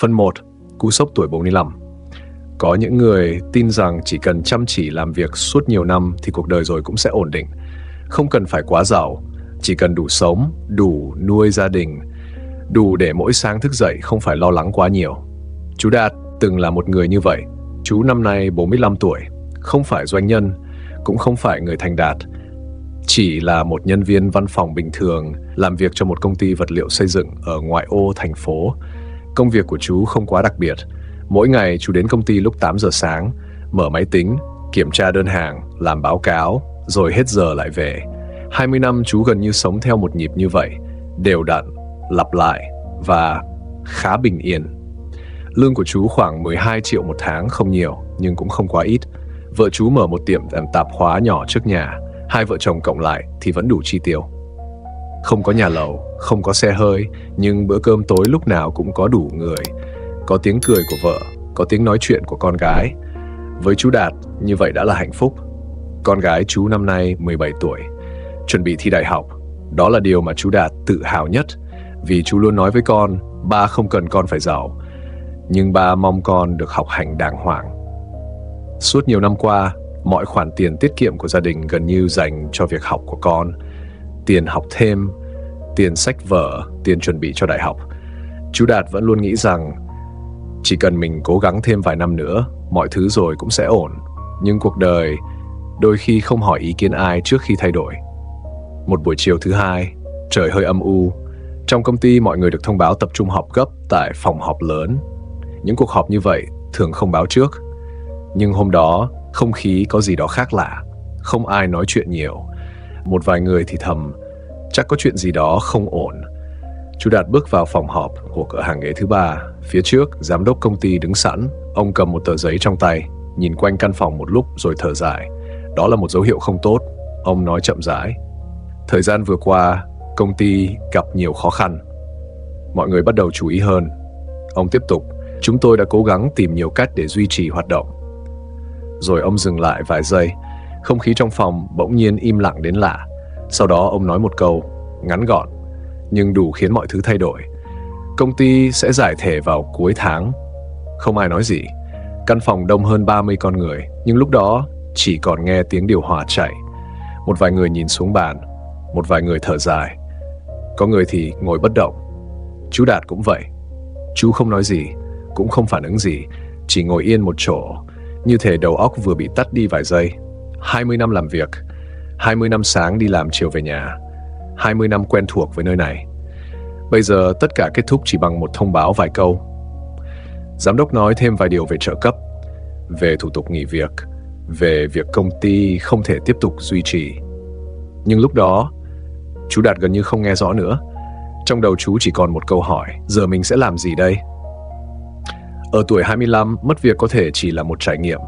Phần 1. Cú sốc tuổi 45. Có những người tin rằng chỉ cần chăm chỉ làm việc suốt nhiều năm thì cuộc đời rồi cũng sẽ ổn định. Không cần phải quá giàu, chỉ cần đủ sống, đủ nuôi gia đình, đủ để mỗi sáng thức dậy không phải lo lắng quá nhiều. Chú Đạt từng là một người như vậy. Chú năm nay 45 tuổi, không phải doanh nhân, cũng không phải người thành đạt. Chỉ là một nhân viên văn phòng bình thường làm việc cho một công ty vật liệu xây dựng ở ngoại ô thành phố. Công việc của chú không quá đặc biệt. Mỗi ngày chú đến công ty lúc 8 giờ sáng, mở máy tính, kiểm tra đơn hàng, làm báo cáo, rồi hết giờ lại về. 20 năm chú gần như sống theo một nhịp như vậy, đều đặn, lặp lại và khá bình yên. Lương của chú khoảng 12 triệu một tháng, không nhiều nhưng cũng không quá ít. Vợ chú mở một tiệm tạp hóa nhỏ trước nhà, hai vợ chồng cộng lại thì vẫn đủ chi tiêu. Không có nhà lầu, không có xe hơi, nhưng bữa cơm tối lúc nào cũng có đủ người. Có tiếng cười của vợ, có tiếng nói chuyện của con gái. Với chú Đạt, như vậy đã là hạnh phúc. Con gái chú năm nay 17 tuổi, chuẩn bị thi đại học. Đó là điều mà chú Đạt tự hào nhất, vì chú luôn nói với con, ba không cần con phải giàu, nhưng ba mong con được học hành đàng hoàng. Suốt nhiều năm qua, mọi khoản tiền tiết kiệm của gia đình gần như dành cho việc học của con. Tiền học thêm, tiền sách vở, tiền chuẩn bị cho đại học. Chú Đạt vẫn luôn nghĩ rằng chỉ cần mình cố gắng thêm vài năm nữa, mọi thứ rồi cũng sẽ ổn. Nhưng cuộc đời đôi khi không hỏi ý kiến ai trước khi thay đổi. Một buổi chiều thứ hai, trời hơi âm u. Trong công ty mọi người được thông báo tập trung họp gấp tại phòng họp lớn. Những cuộc họp như vậy thường không báo trước. Nhưng hôm đó, không khí có gì đó khác lạ. Không ai nói chuyện nhiều. Một vài người thì thầm, chắc có chuyện gì đó không ổn. Chú Đạt bước vào phòng họp của cửa hàng ghế thứ 3. Phía trước, giám đốc công ty đứng sẵn. Ông cầm một tờ giấy trong tay, nhìn quanh căn phòng một lúc rồi thở dài. Đó là một dấu hiệu không tốt. Ông nói chậm rãi. Thời gian vừa qua, công ty gặp nhiều khó khăn. Mọi người bắt đầu chú ý hơn. Ông tiếp tục, chúng tôi đã cố gắng tìm nhiều cách để duy trì hoạt động. Rồi ông dừng lại vài giây. Không khí trong phòng bỗng nhiên im lặng đến lạ. Sau đó ông nói một câu, ngắn gọn, nhưng đủ khiến mọi thứ thay đổi. Công ty sẽ giải thể vào cuối tháng. Không ai nói gì. Căn phòng đông hơn 30 con người, nhưng lúc đó chỉ còn nghe tiếng điều hòa chạy. Một vài người nhìn xuống bàn, một vài người thở dài. Có người thì ngồi bất động. Chú Đạt cũng vậy. Chú không nói gì, cũng không phản ứng gì, chỉ ngồi yên một chỗ, như thể đầu óc vừa bị tắt đi vài giây. 20 năm làm việc, 20 năm sáng đi làm chiều về nhà, 20 năm quen thuộc với nơi này. Bây giờ tất cả kết thúc chỉ bằng một thông báo vài câu. Giám đốc nói thêm vài điều về trợ cấp, về thủ tục nghỉ việc, về việc công ty không thể tiếp tục duy trì. Nhưng lúc đó, chú Đạt gần như không nghe rõ nữa. Trong đầu chú chỉ còn một câu hỏi, giờ mình sẽ làm gì đây? Ở tuổi 25, mất việc có thể chỉ là một trải nghiệm.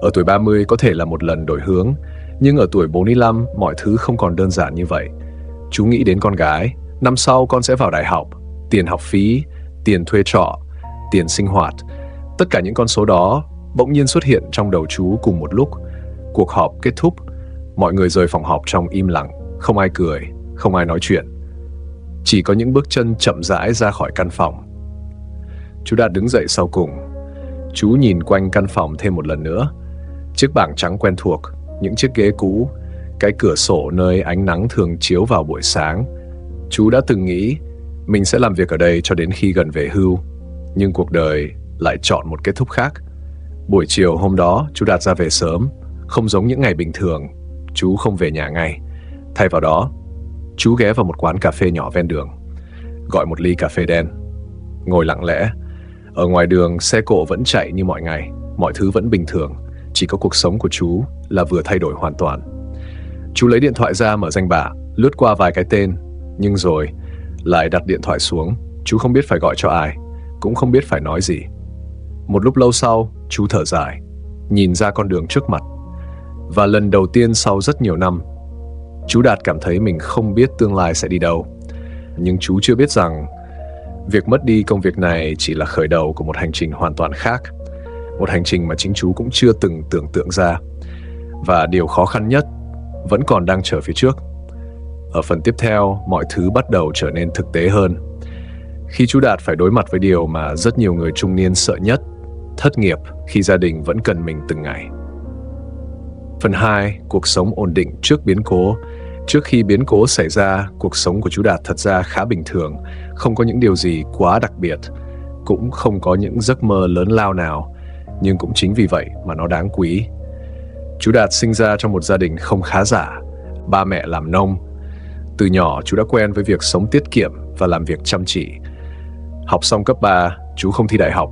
Ở tuổi 30 có thể là một lần đổi hướng. Nhưng ở tuổi 45, mọi thứ không còn đơn giản như vậy. Chú nghĩ đến con gái. Năm sau con sẽ vào đại học. Tiền học phí, tiền thuê trọ, tiền sinh hoạt. Tất cả những con số đó bỗng nhiên xuất hiện trong đầu chú cùng một lúc. Cuộc họp kết thúc. Mọi người rời phòng họp trong im lặng. Không ai cười, không ai nói chuyện. Chỉ có những bước chân chậm rãi ra khỏi căn phòng. Chú Đạt đứng dậy sau cùng. Chú nhìn quanh căn phòng thêm một lần nữa. Chiếc bảng trắng quen thuộc, những chiếc ghế cũ, cái cửa sổ nơi ánh nắng thường chiếu vào buổi sáng. Chú đã từng nghĩ mình sẽ làm việc ở đây cho đến khi gần về hưu. Nhưng cuộc đời lại chọn một kết thúc khác. Buổi chiều hôm đó, chú Đạt ra về sớm. Không giống những ngày bình thường, chú không về nhà ngay. Thay vào đó, chú ghé vào một quán cà phê nhỏ ven đường, gọi một ly cà phê đen, ngồi lặng lẽ. Ở ngoài đường, xe cộ vẫn chạy như mọi ngày, mọi thứ vẫn bình thường. Chỉ có cuộc sống của chú là vừa thay đổi hoàn toàn. Chú lấy điện thoại ra mở danh bạ, lướt qua vài cái tên, nhưng rồi lại đặt điện thoại xuống. Chú không biết phải gọi cho ai, cũng không biết phải nói gì. Một lúc lâu sau, chú thở dài, nhìn ra con đường trước mặt. Và lần đầu tiên sau rất nhiều năm, chú Đạt cảm thấy mình không biết tương lai sẽ đi đâu. Nhưng chú chưa biết rằng việc mất đi công việc này chỉ là khởi đầu của một hành trình hoàn toàn khác. Một hành trình mà chính chú cũng chưa từng tưởng tượng ra. Và điều khó khăn nhất vẫn còn đang chờ phía trước. Ở phần tiếp theo, mọi thứ bắt đầu trở nên thực tế hơn. Khi chú Đạt phải đối mặt với điều mà rất nhiều người trung niên sợ nhất, thất nghiệp khi gia đình vẫn cần mình từng ngày. Phần 2, cuộc sống ổn định trước biến cố. Trước khi biến cố xảy ra, cuộc sống của chú Đạt thật ra khá bình thường, không có những điều gì quá đặc biệt, cũng không có những giấc mơ lớn lao nào, nhưng cũng chính vì vậy mà nó đáng quý. Chú Đạt sinh ra trong một gia đình không khá giả, ba mẹ làm nông. Từ nhỏ chú đã quen với việc sống tiết kiệm và làm việc chăm chỉ. Học xong cấp 3, chú không thi đại học,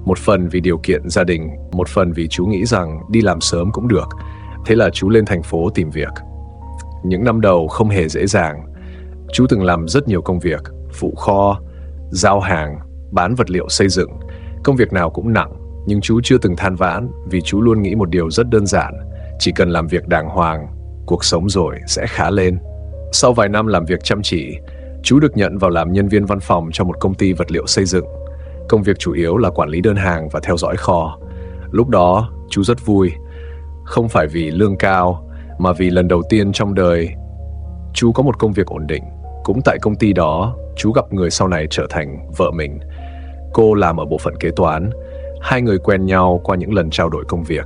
một phần vì điều kiện gia đình, một phần vì chú nghĩ rằng đi làm sớm cũng được. Thế là chú lên thành phố tìm việc. Những năm đầu không hề dễ dàng. Chú từng làm rất nhiều công việc, phụ kho, giao hàng, bán vật liệu xây dựng. Công việc nào cũng nặng, nhưng chú chưa từng than vãn vì chú luôn nghĩ một điều rất đơn giản. Chỉ cần làm việc đàng hoàng, cuộc sống rồi sẽ khá lên. Sau vài năm làm việc chăm chỉ, chú được nhận vào làm nhân viên văn phòng cho một công ty vật liệu xây dựng. Công việc chủ yếu là quản lý đơn hàng và theo dõi kho. Lúc đó, chú rất vui. Không phải vì lương cao, mà vì lần đầu tiên trong đời, chú có một công việc ổn định. Cũng tại công ty đó, chú gặp người sau này trở thành vợ mình. Cô làm ở bộ phận kế toán. Hai người quen nhau qua những lần trao đổi công việc.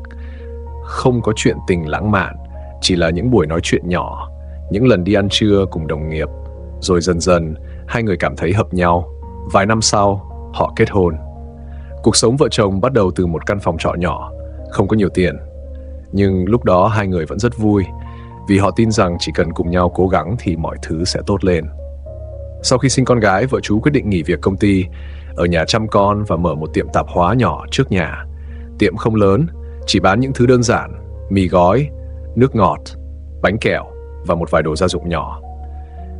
Không có chuyện tình lãng mạn, chỉ là những buổi nói chuyện nhỏ, những lần đi ăn trưa cùng đồng nghiệp. Rồi dần dần, hai người cảm thấy hợp nhau. Vài năm sau, họ kết hôn. Cuộc sống vợ chồng bắt đầu từ một căn phòng trọ nhỏ, không có nhiều tiền. Nhưng lúc đó hai người vẫn rất vui, vì họ tin rằng chỉ cần cùng nhau cố gắng thì mọi thứ sẽ tốt lên. Sau khi sinh con gái, vợ chú quyết định nghỉ việc công ty, ở nhà chăm con và mở một tiệm tạp hóa nhỏ trước nhà. Tiệm không lớn, chỉ bán những thứ đơn giản, mì gói, nước ngọt, bánh kẹo và một vài đồ gia dụng nhỏ.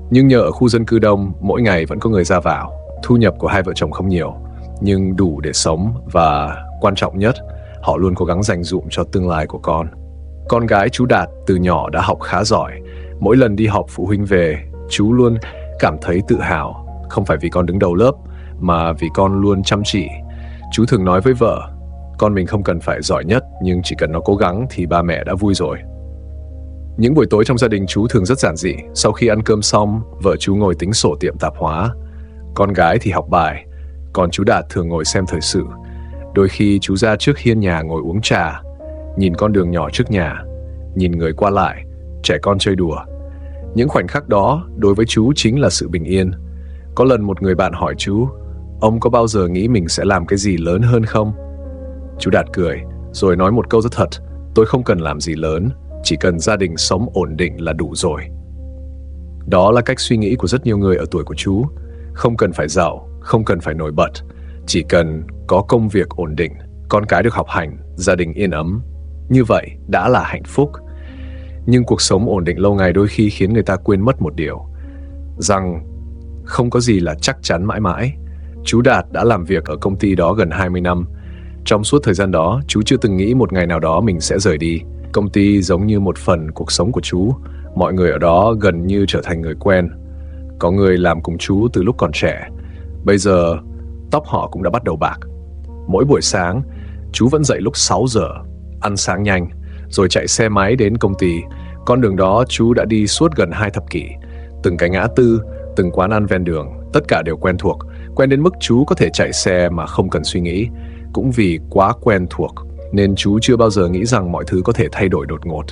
Nhưng nhờ ở khu dân cư đông, mỗi ngày vẫn có người ra vào. Thu nhập của hai vợ chồng không nhiều, nhưng đủ để sống và quan trọng nhất, họ luôn cố gắng dành dụm cho tương lai của con. Con gái chú Đạt từ nhỏ đã học khá giỏi. Mỗi lần đi họp phụ huynh về, chú luôn cảm thấy tự hào, không phải vì con đứng đầu lớp, mà vì con luôn chăm chỉ. Chú thường nói với vợ, con mình không cần phải giỏi nhất, nhưng chỉ cần nó cố gắng thì ba mẹ đã vui rồi. Những buổi tối trong gia đình chú thường rất giản dị. Sau khi ăn cơm xong, vợ chú ngồi tính sổ tiệm tạp hóa. Con gái thì học bài, còn chú Đạt thường ngồi xem thời sự. Đôi khi chú ra trước hiên nhà ngồi uống trà, nhìn con đường nhỏ trước nhà, nhìn người qua lại, trẻ con chơi đùa. Những khoảnh khắc đó đối với chú chính là sự bình yên. Có lần một người bạn hỏi chú, ông có bao giờ nghĩ mình sẽ làm cái gì lớn hơn không? Chú Đạt cười, rồi nói một câu rất thật, tôi không cần làm gì lớn, chỉ cần gia đình sống ổn định là đủ rồi. Đó là cách suy nghĩ của rất nhiều người ở tuổi của chú. Không cần phải giàu, không cần phải nổi bật, chỉ cần có công việc ổn định, con cái được học hành, gia đình yên ấm. Như vậy đã là hạnh phúc. Nhưng cuộc sống ổn định lâu ngày đôi khi khiến người ta quên mất một điều, rằng không có gì là chắc chắn mãi mãi. Chú Đạt đã làm việc ở công ty đó gần 20 năm. Trong suốt thời gian đó, chú chưa từng nghĩ một ngày nào đó mình sẽ rời đi. Công ty giống như một phần cuộc sống của chú. Mọi người ở đó gần như trở thành người quen. Có người làm cùng chú từ lúc còn trẻ. Bây giờ, tóc họ cũng đã bắt đầu bạc. Mỗi buổi sáng, chú vẫn dậy lúc 6 giờ, ăn sáng nhanh, rồi chạy xe máy đến công ty. Con đường đó chú đã đi suốt gần 2 thập kỷ. Từng cái ngã tư, từng quán ăn ven đường, tất cả đều quen thuộc. Quen đến mức chú có thể chạy xe mà không cần suy nghĩ. Cũng vì quá quen thuộc, nên chú chưa bao giờ nghĩ rằng mọi thứ có thể thay đổi đột ngột.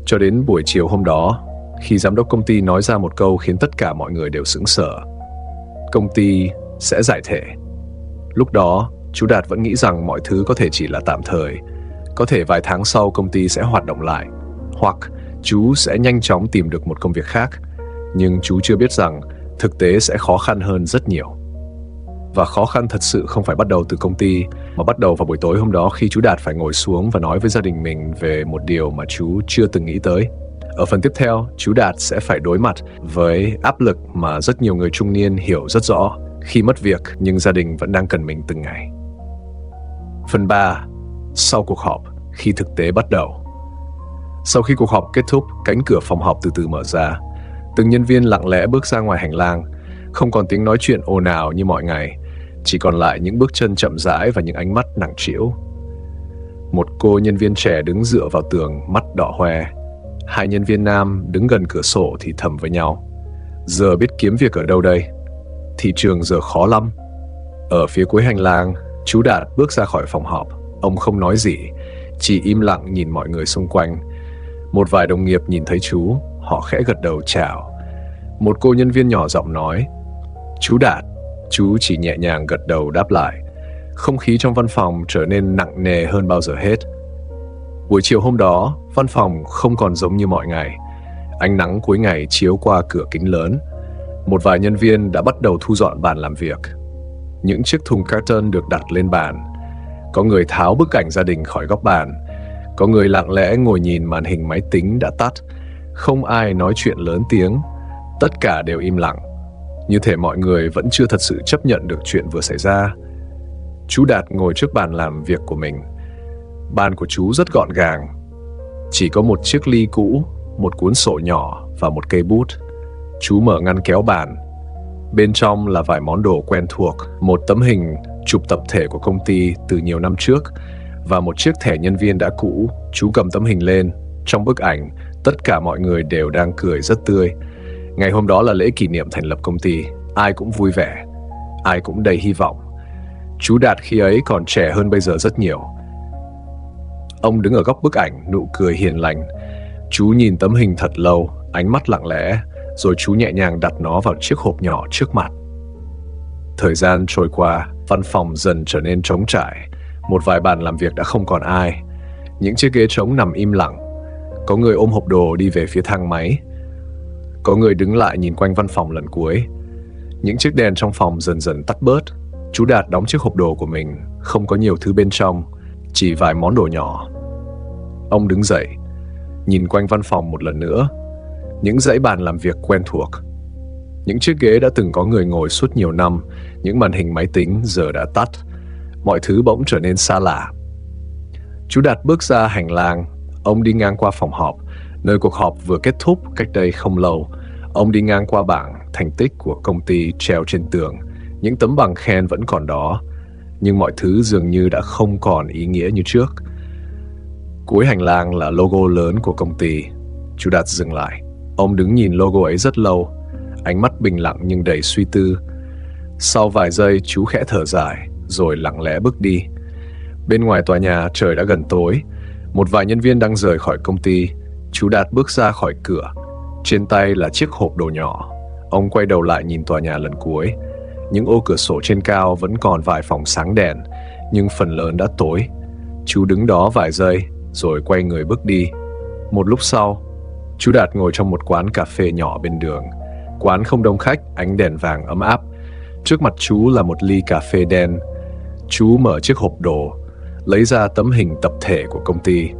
Cho đến buổi chiều hôm đó, khi giám đốc công ty nói ra một câu khiến tất cả mọi người đều sững sờ. Công ty sẽ giải thể. Lúc đó, chú Đạt vẫn nghĩ rằng mọi thứ có thể chỉ là tạm thời. Có thể vài tháng sau công ty sẽ hoạt động lại, hoặc chú sẽ nhanh chóng tìm được một công việc khác. Nhưng chú chưa biết rằng thực tế sẽ khó khăn hơn rất nhiều. Và khó khăn thật sự không phải bắt đầu từ công ty, mà bắt đầu vào buổi tối hôm đó khi chú Đạt phải ngồi xuống và nói với gia đình mình về một điều mà chú chưa từng nghĩ tới. Ở phần tiếp theo, chú Đạt sẽ phải đối mặt với áp lực mà rất nhiều người trung niên hiểu rất rõ khi mất việc nhưng gia đình vẫn đang cần mình từng ngày. Phần 3. Sau cuộc họp, khi thực tế bắt đầu. Sau khi cuộc họp kết thúc, cánh cửa phòng họp từ từ mở ra. Từng nhân viên lặng lẽ bước ra ngoài hành lang. Không còn tiếng nói chuyện ồn ào như mọi ngày, chỉ còn lại những bước chân chậm rãi và những ánh mắt nặng trĩu. Một cô nhân viên trẻ đứng dựa vào tường, mắt đỏ hoe. Hai nhân viên nam đứng gần cửa sổ thì thầm với nhau. Giờ biết kiếm việc ở đâu đây? thị trường giờ khó lắm. Ở phía cuối hành lang, chú Đạt bước ra khỏi phòng họp. Ông không nói gì, chỉ im lặng nhìn mọi người xung quanh. Một vài đồng nghiệp nhìn thấy chú, họ khẽ gật đầu chào. Một cô nhân viên nhỏ giọng nói, "Chú Đạt." Chú chỉ nhẹ nhàng gật đầu đáp lại. Không khí trong văn phòng trở nên nặng nề hơn bao giờ hết. Buổi chiều hôm đó, văn phòng không còn giống như mọi ngày. Ánh nắng cuối ngày chiếu qua cửa kính lớn. Một vài nhân viên đã bắt đầu thu dọn bàn làm việc. Những chiếc thùng carton được đặt lên bàn. Có người tháo bức ảnh gia đình khỏi góc bàn. Có người lặng lẽ ngồi nhìn màn hình máy tính đã tắt. Không ai nói chuyện lớn tiếng. Tất cả đều im lặng. Như thể mọi người vẫn chưa thật sự chấp nhận được chuyện vừa xảy ra. Chú Đạt ngồi trước bàn làm việc của mình. Bàn của chú rất gọn gàng. Chỉ có một chiếc ly cũ, một cuốn sổ nhỏ và một cây bút. Chú mở ngăn kéo bàn. Bên trong là vài món đồ quen thuộc, một tấm hình chụp tập thể của công ty từ nhiều năm trước và một chiếc thẻ nhân viên đã cũ. Chú cầm tấm hình lên. Trong bức ảnh, tất cả mọi người đều đang cười rất tươi. Ngày hôm đó là lễ kỷ niệm thành lập công ty. Ai cũng vui vẻ, ai cũng đầy hy vọng. Chú Đạt khi ấy còn trẻ hơn bây giờ rất nhiều. Ông đứng ở góc bức ảnh, nụ cười hiền lành. Chú nhìn tấm hình thật lâu, ánh mắt lặng lẽ, rồi chú nhẹ nhàng đặt nó vào chiếc hộp nhỏ trước mặt. Thời gian trôi qua, văn phòng dần trở nên trống trải. Một vài bàn làm việc đã không còn ai. Những chiếc ghế trống nằm im lặng. Có người ôm hộp đồ đi về phía thang máy. Có người đứng lại nhìn quanh văn phòng lần cuối. Những chiếc đèn trong phòng dần dần tắt bớt. Chú Đạt đóng chiếc hộp đồ của mình. Không có nhiều thứ bên trong, chỉ vài món đồ nhỏ. Ông đứng dậy, nhìn quanh văn phòng một lần nữa. Những dãy bàn làm việc quen thuộc. Những chiếc ghế đã từng có người ngồi suốt nhiều năm. Những màn hình máy tính giờ đã tắt. Mọi thứ bỗng trở nên xa lạ. Chú Đạt bước ra hành lang. Ông đi ngang qua phòng họp, nơi cuộc họp vừa kết thúc cách đây không lâu. Ông đi ngang qua bảng thành tích của công ty treo trên tường. Những tấm bằng khen vẫn còn đó, nhưng mọi thứ dường như đã không còn ý nghĩa như trước. Cuối hành lang là logo lớn của công ty. Chú Đạt dừng lại. Ông đứng nhìn logo ấy rất lâu, ánh mắt bình lặng nhưng đầy suy tư. Sau vài giây, chú khẽ thở dài, rồi lặng lẽ bước đi. Bên ngoài tòa nhà trời đã gần tối. Một vài nhân viên đang rời khỏi công ty. Chú Đạt bước ra khỏi cửa. Trên tay là chiếc hộp đồ nhỏ. Ông quay đầu lại nhìn tòa nhà lần cuối. Những ô cửa sổ trên cao vẫn còn vài phòng sáng đèn, nhưng phần lớn đã tối. Chú đứng đó vài giây, rồi quay người bước đi. Một lúc sau, chú Đạt ngồi trong một quán cà phê nhỏ bên đường. Quán không đông khách, ánh đèn vàng ấm áp. Trước mặt chú là một ly cà phê đen. Chú mở chiếc hộp đồ, lấy ra tấm hình tập thể của công ty.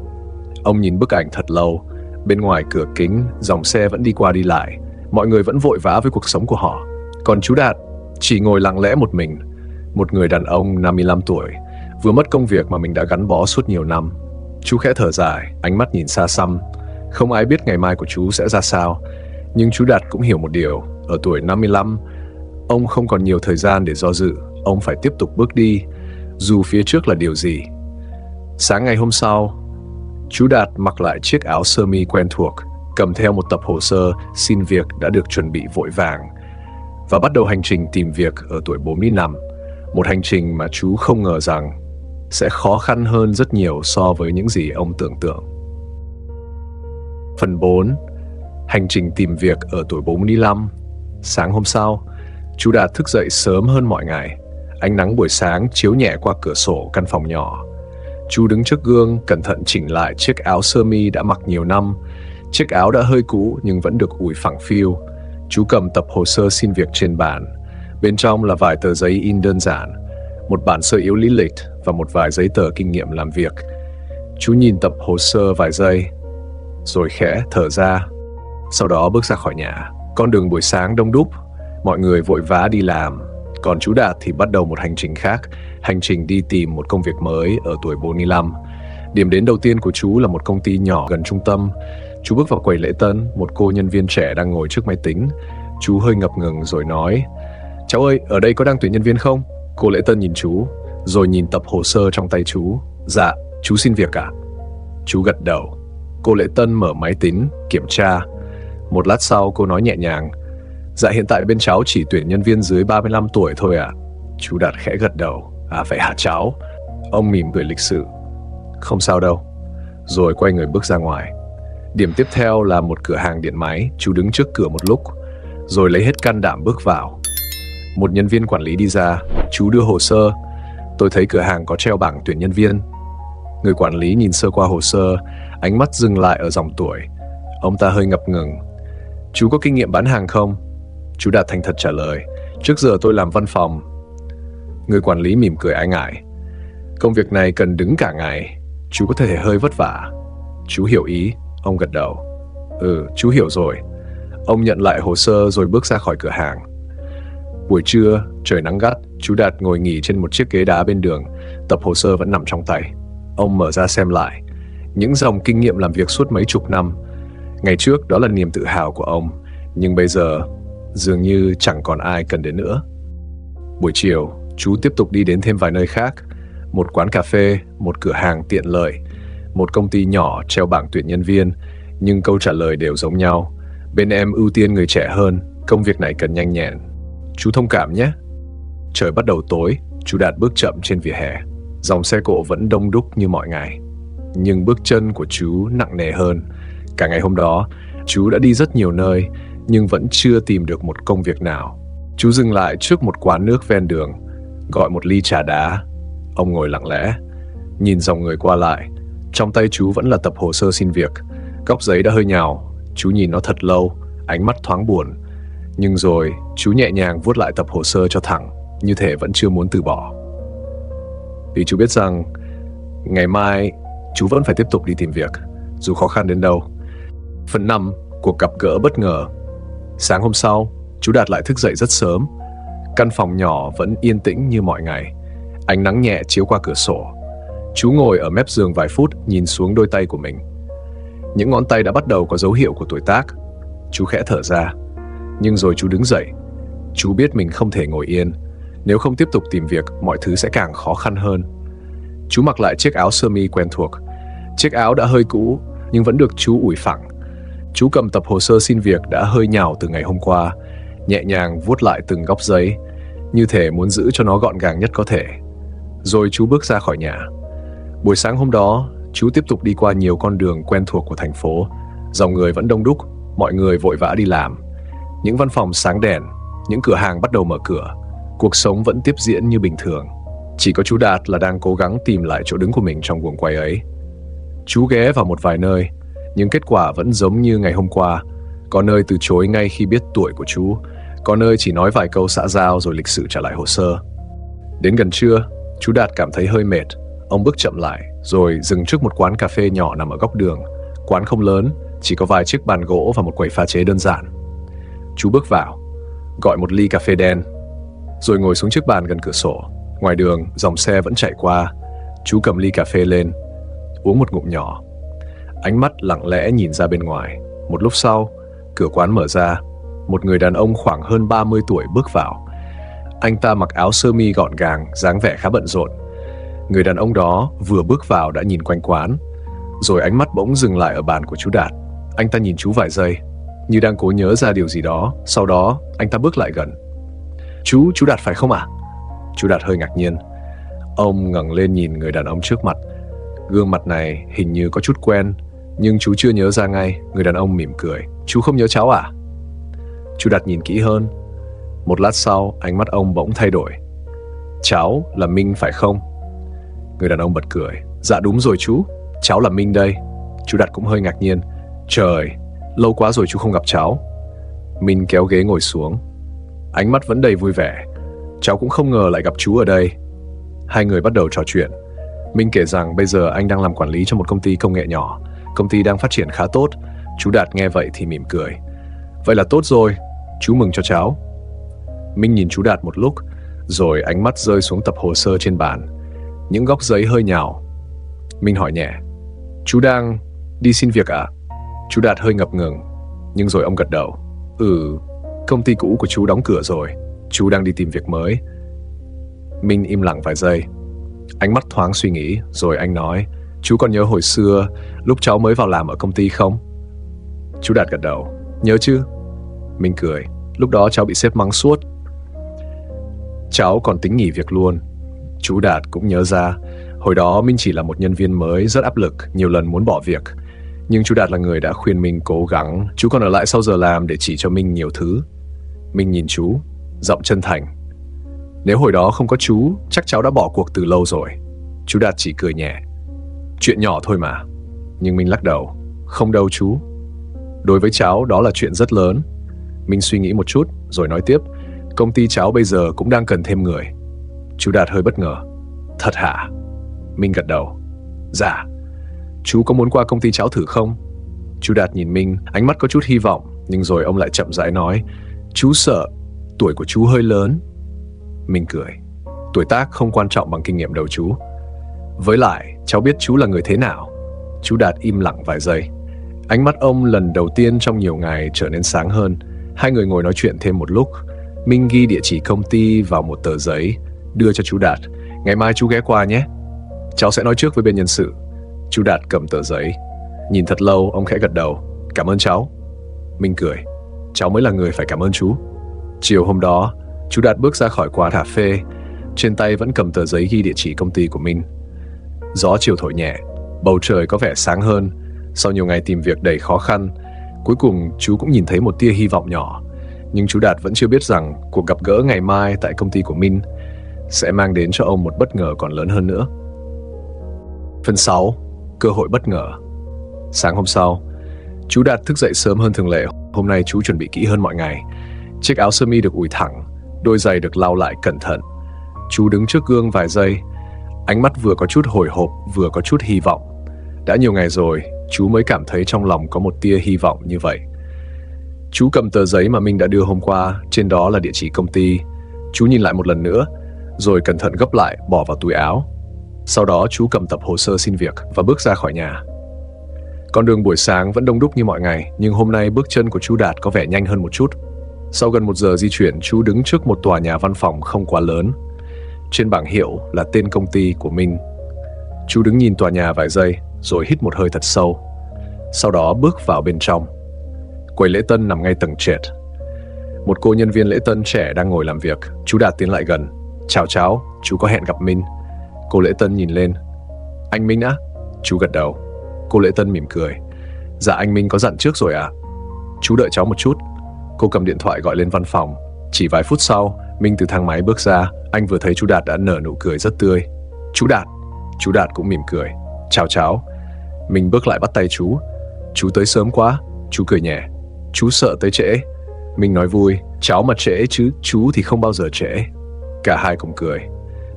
Ông nhìn bức ảnh thật lâu. Bên ngoài cửa kính, dòng xe vẫn đi qua đi lại. Mọi người vẫn vội vã với cuộc sống của họ. Còn chú Đạt chỉ ngồi lặng lẽ một mình. Một người đàn ông 55 tuổi, vừa mất công việc mà mình đã gắn bó suốt nhiều năm. Chú khẽ thở dài, ánh mắt nhìn xa xăm. Không ai biết ngày mai của chú sẽ ra sao. Nhưng chú Đạt cũng hiểu một điều. Ở tuổi 55, ông không còn nhiều thời gian để do dự. Ông phải tiếp tục bước đi, dù phía trước là điều gì. Sáng ngày hôm sau, chú Đạt mặc lại chiếc áo sơ mi quen thuộc, cầm theo một tập hồ sơ xin việc đã được chuẩn bị vội vàng, và bắt đầu hành trình tìm việc ở tuổi 45. Một hành trình mà chú không ngờ rằng sẽ khó khăn hơn rất nhiều so với những gì ông tưởng tượng. Phần 4. Hành trình tìm việc ở tuổi 45. Sáng hôm sau, chú Đạt thức dậy sớm hơn mọi ngày. Ánh nắng buổi sáng chiếu nhẹ qua cửa sổ căn phòng nhỏ. Chú đứng trước gương, cẩn thận chỉnh lại chiếc áo sơ mi đã mặc nhiều năm. Chiếc áo đã hơi cũ nhưng vẫn được ủi phẳng phiu. Chú cầm tập hồ sơ xin việc trên bàn. Bên trong là vài tờ giấy in đơn giản, một bản sơ yếu lý lịch và một vài giấy tờ kinh nghiệm làm việc. Chú nhìn tập hồ sơ vài giây, rồi khẽ thở ra. Sau đó bước ra khỏi nhà. Con đường buổi sáng đông đúc, mọi người vội vã đi làm. Còn chú Đạt thì bắt đầu một hành trình khác, hành trình đi tìm một công việc mới ở tuổi 45. Điểm đến đầu tiên của chú là một công ty nhỏ gần trung tâm. Chú bước vào quầy lễ tân, một cô nhân viên trẻ đang ngồi trước máy tính. Chú hơi ngập ngừng rồi nói: "Cháu ơi, ở đây có đang tuyển nhân viên không?" Cô lễ tân nhìn chú, rồi nhìn tập hồ sơ trong tay chú. "Dạ, chú xin việc à?" Chú gật đầu. Cô lễ tân mở máy tính, kiểm tra. Một lát sau cô nói nhẹ nhàng: Dạ hiện tại bên cháu chỉ tuyển nhân viên dưới 35 tuổi thôi ạ. Chú Đạt khẽ gật đầu. À vậy hả cháu? Ông mỉm cười lịch sự. Không sao đâu. Rồi quay người bước ra ngoài. Điểm tiếp theo là một cửa hàng điện máy. Chú đứng trước cửa một lúc, rồi lấy hết can đảm bước vào. Một nhân viên quản lý đi ra. Chú đưa hồ sơ. Tôi thấy cửa hàng có treo bảng tuyển nhân viên. Người quản lý nhìn sơ qua hồ sơ, ánh mắt dừng lại ở dòng tuổi. Ông ta hơi ngập ngừng. Chú có kinh nghiệm bán hàng không? Chú Đạt thành thật trả lời. Trước giờ tôi làm văn phòng. Người quản lý mỉm cười ái ngại. Công việc này cần đứng cả ngày. Chú có thể hơi vất vả. Chú hiểu ý. Ông gật đầu. Chú hiểu rồi. Ông nhận lại hồ sơ rồi bước ra khỏi cửa hàng. Buổi trưa, trời nắng gắt, chú Đạt ngồi nghỉ trên một chiếc ghế đá bên đường. Tập hồ sơ vẫn nằm trong tay. Ông mở ra xem lại. Những dòng kinh nghiệm làm việc suốt mấy chục năm. Ngày trước đó là niềm tự hào của ông, nhưng bây giờ dường như chẳng còn ai cần đến nữa. Buổi chiều, chú tiếp tục đi đến thêm vài nơi khác. Một quán cà phê, một cửa hàng tiện lợi, một công ty nhỏ treo bảng tuyển nhân viên, nhưng câu trả lời đều giống nhau. Bên em ưu tiên người trẻ hơn, công việc này cần nhanh nhẹn. Chú thông cảm nhé. Trời bắt đầu tối, chú Đạt bước chậm trên vỉa hè. Dòng xe cộ vẫn đông đúc như mọi ngày, nhưng bước chân của chú nặng nề hơn. Cả ngày hôm đó, chú đã đi rất nhiều nơi, nhưng vẫn chưa tìm được một công việc nào. Chú dừng lại trước một quán nước ven đường, gọi một ly trà đá. Ông ngồi lặng lẽ, nhìn dòng người qua lại. Trong tay chú vẫn là tập hồ sơ xin việc. Góc giấy đã hơi nhào, chú nhìn nó thật lâu, ánh mắt thoáng buồn. Nhưng rồi, chú nhẹ nhàng vuốt lại tập hồ sơ cho thẳng, như thể vẫn chưa muốn từ bỏ. Vì chú biết rằng, ngày mai, chú vẫn phải tiếp tục đi tìm việc, dù khó khăn đến đâu. Phần 5, cuộc gặp gỡ bất ngờ. Sáng hôm sau, chú Đạt lại thức dậy rất sớm. Căn phòng nhỏ vẫn yên tĩnh như mọi ngày. Ánh nắng nhẹ chiếu qua cửa sổ. Chú ngồi ở mép giường vài phút, nhìn xuống đôi tay của mình. Những ngón tay đã bắt đầu có dấu hiệu của tuổi tác. Chú khẽ thở ra. Nhưng rồi chú đứng dậy. Chú biết mình không thể ngồi yên. Nếu không tiếp tục tìm việc, mọi thứ sẽ càng khó khăn hơn. Chú mặc lại chiếc áo sơ mi quen thuộc. Chiếc áo đã hơi cũ, nhưng vẫn được chú ủi phẳng. Chú cầm tập hồ sơ xin việc đã hơi nhào từ ngày hôm qua, nhẹ nhàng vuốt lại từng góc giấy, như thể muốn giữ cho nó gọn gàng nhất có thể. Rồi chú bước ra khỏi nhà. Buổi sáng hôm đó, chú tiếp tục đi qua nhiều con đường quen thuộc của thành phố. Dòng người vẫn đông đúc, mọi người vội vã đi làm. Những văn phòng sáng đèn, những cửa hàng bắt đầu mở cửa. Cuộc sống vẫn tiếp diễn như bình thường. Chỉ có chú Đạt là đang cố gắng tìm lại chỗ đứng của mình trong guồng quay ấy. Chú ghé vào một vài nơi, nhưng kết quả vẫn giống như ngày hôm qua. Có nơi từ chối ngay khi biết tuổi của chú, có nơi chỉ nói vài câu xã giao rồi lịch sự trả lại hồ sơ. Đến gần trưa, chú Đạt cảm thấy hơi mệt. Ông bước chậm lại, rồi dừng trước một quán cà phê nhỏ nằm ở góc đường. Quán không lớn, chỉ có vài chiếc bàn gỗ và một quầy pha chế đơn giản. Chú bước vào, gọi một ly cà phê đen, rồi ngồi xuống chiếc bàn gần cửa sổ. Ngoài đường, dòng xe vẫn chạy qua. Chú cầm ly cà phê lên, uống một ngụm nhỏ. Ánh mắt lặng lẽ nhìn ra bên ngoài. Một lúc sau, cửa quán mở ra. Một người đàn ông khoảng hơn 30 tuổi bước vào. Anh ta mặc áo sơ mi gọn gàng, dáng vẻ khá bận rộn. Người đàn ông đó vừa bước vào đã nhìn quanh quán, rồi ánh mắt bỗng dừng lại ở bàn của chú Đạt. Anh ta nhìn chú vài giây, như đang cố nhớ ra điều gì đó. Sau đó, anh ta bước lại gần. Chú Đạt phải không ạ? Chú Đạt hơi ngạc nhiên. Ông ngẩng lên nhìn người đàn ông trước mặt. Gương mặt này hình như có chút quen, nhưng chú chưa nhớ ra ngay. Người đàn ông mỉm cười. Chú không nhớ cháu à? Chú Đạt nhìn kỹ hơn. Một lát sau, ánh mắt ông bỗng thay đổi. Cháu là Minh phải không? Người đàn ông bật cười. Dạ đúng rồi chú, cháu là Minh đây. Chú Đạt cũng hơi ngạc nhiên. Trời, lâu quá rồi chú không gặp cháu. Minh kéo ghế ngồi xuống. Ánh mắt vẫn đầy vui vẻ. Cháu cũng không ngờ lại gặp chú ở đây. Hai người bắt đầu trò chuyện. Minh kể rằng bây giờ anh đang làm quản lý cho một công ty công nghệ nhỏ. Công ty đang phát triển khá tốt. Chú Đạt nghe vậy thì mỉm cười. Vậy là tốt rồi, chú mừng cho cháu. Minh nhìn chú Đạt một lúc, rồi ánh mắt rơi xuống tập hồ sơ trên bàn. Những góc giấy hơi nhào. Minh hỏi nhẹ. Chú đang đi xin việc à? Chú Đạt hơi ngập ngừng, nhưng rồi ông gật đầu. Công ty cũ của chú đóng cửa rồi. Chú đang đi tìm việc mới. Minh im lặng vài giây. Ánh mắt thoáng suy nghĩ, rồi anh nói. Chú còn nhớ hồi xưa, lúc cháu mới vào làm ở công ty không? Chú Đạt gật đầu. Nhớ chứ? Minh cười. Lúc đó cháu bị sếp mắng suốt. Cháu còn tính nghỉ việc luôn. Chú Đạt cũng nhớ ra, hồi đó Minh chỉ là một nhân viên mới rất áp lực, nhiều lần muốn bỏ việc. Nhưng chú Đạt là người đã khuyên Minh cố gắng. Chú còn ở lại sau giờ làm để chỉ cho Minh nhiều thứ. Minh nhìn chú, giọng chân thành. Nếu hồi đó không có chú, chắc cháu đã bỏ cuộc từ lâu rồi. Chú Đạt chỉ cười nhẹ. Chuyện nhỏ thôi mà. Nhưng Minh lắc đầu. Không đâu chú. Đối với cháu đó là chuyện rất lớn. Minh suy nghĩ một chút rồi nói tiếp. Công ty cháu bây giờ cũng đang cần thêm người. Chú Đạt hơi bất ngờ. Thật hả? Minh gật đầu. Dạ. Chú có muốn qua công ty cháu thử không? Chú Đạt nhìn Minh, ánh mắt có chút hy vọng. Nhưng rồi ông lại chậm rãi nói. Chú sợ tuổi của chú hơi lớn. Minh cười. Tuổi tác không quan trọng bằng kinh nghiệm đâu chú. Với lại, cháu biết chú là người thế nào. Chú Đạt im lặng vài giây. Ánh mắt ông lần đầu tiên trong nhiều ngày trở nên sáng hơn. Hai người ngồi nói chuyện thêm một lúc. Minh ghi địa chỉ công ty vào một tờ giấy, đưa cho chú Đạt. Ngày mai chú ghé qua nhé. Cháu sẽ nói trước với bên nhân sự. Chú Đạt cầm tờ giấy. Nhìn thật lâu, ông khẽ gật đầu. Cảm ơn cháu. Minh cười. Cháu mới là người phải cảm ơn chú. Chiều hôm đó, chú Đạt bước ra khỏi quán cà phê. Trên tay vẫn cầm tờ giấy ghi địa chỉ công ty của Minh. Gió chiều thổi nhẹ, bầu trời có vẻ sáng hơn. Sau nhiều ngày tìm việc đầy khó khăn, cuối cùng chú cũng nhìn thấy một tia hy vọng nhỏ. Nhưng chú Đạt vẫn chưa biết rằng cuộc gặp gỡ ngày mai tại công ty của Minh sẽ mang đến cho ông một bất ngờ còn lớn hơn nữa. Phần 6. Cơ hội bất ngờ. Sáng hôm sau, chú Đạt thức dậy sớm hơn thường lệ. Hôm nay chú chuẩn bị kỹ hơn mọi ngày. Chiếc áo sơ mi được ủi thẳng, đôi giày được lau lại cẩn thận. Chú đứng trước gương vài giây, ánh mắt vừa có chút hồi hộp vừa có chút hy vọng. Đã nhiều ngày rồi, chú mới cảm thấy trong lòng có một tia hy vọng như vậy. Chú cầm tờ giấy mà Minh đã đưa hôm qua, trên đó là địa chỉ công ty. Chú nhìn lại một lần nữa, rồi cẩn thận gấp lại, bỏ vào túi áo. Sau đó chú cầm tập hồ sơ xin việc và bước ra khỏi nhà. Con đường buổi sáng vẫn đông đúc như mọi ngày, nhưng hôm nay bước chân của chú Đạt có vẻ nhanh hơn một chút. Sau gần 1 giờ di chuyển, chú đứng trước một tòa nhà văn phòng không quá lớn. Trên bảng hiệu là tên công ty của Minh. Chú đứng nhìn tòa nhà vài giây, rồi hít một hơi thật sâu. Sau đó bước vào bên trong. Quầy lễ tân nằm ngay tầng trệt. Một cô nhân viên lễ tân trẻ đang ngồi làm việc. Chú Đạt tiến lại gần. Chào cháu, chú có hẹn gặp Minh. Cô lễ tân nhìn lên. Anh Minh á? Chú gật đầu. Cô lễ tân mỉm cười. Dạ anh Minh có dặn trước rồi ạ. Chú đợi cháu một chút. Cô cầm điện thoại gọi lên văn phòng. Chỉ vài phút sau, Minh từ thang máy bước ra. Anh vừa thấy chú Đạt đã nở nụ cười rất tươi. Chú Đạt. Chú Đạt cũng mỉm cười. Chào cháu. Minh bước lại bắt tay chú. Chú tới sớm quá. Chú cười nhẹ. Chú sợ tới trễ. Minh nói vui. Cháu mà trễ chứ chú thì không bao giờ trễ. Cả hai cùng cười.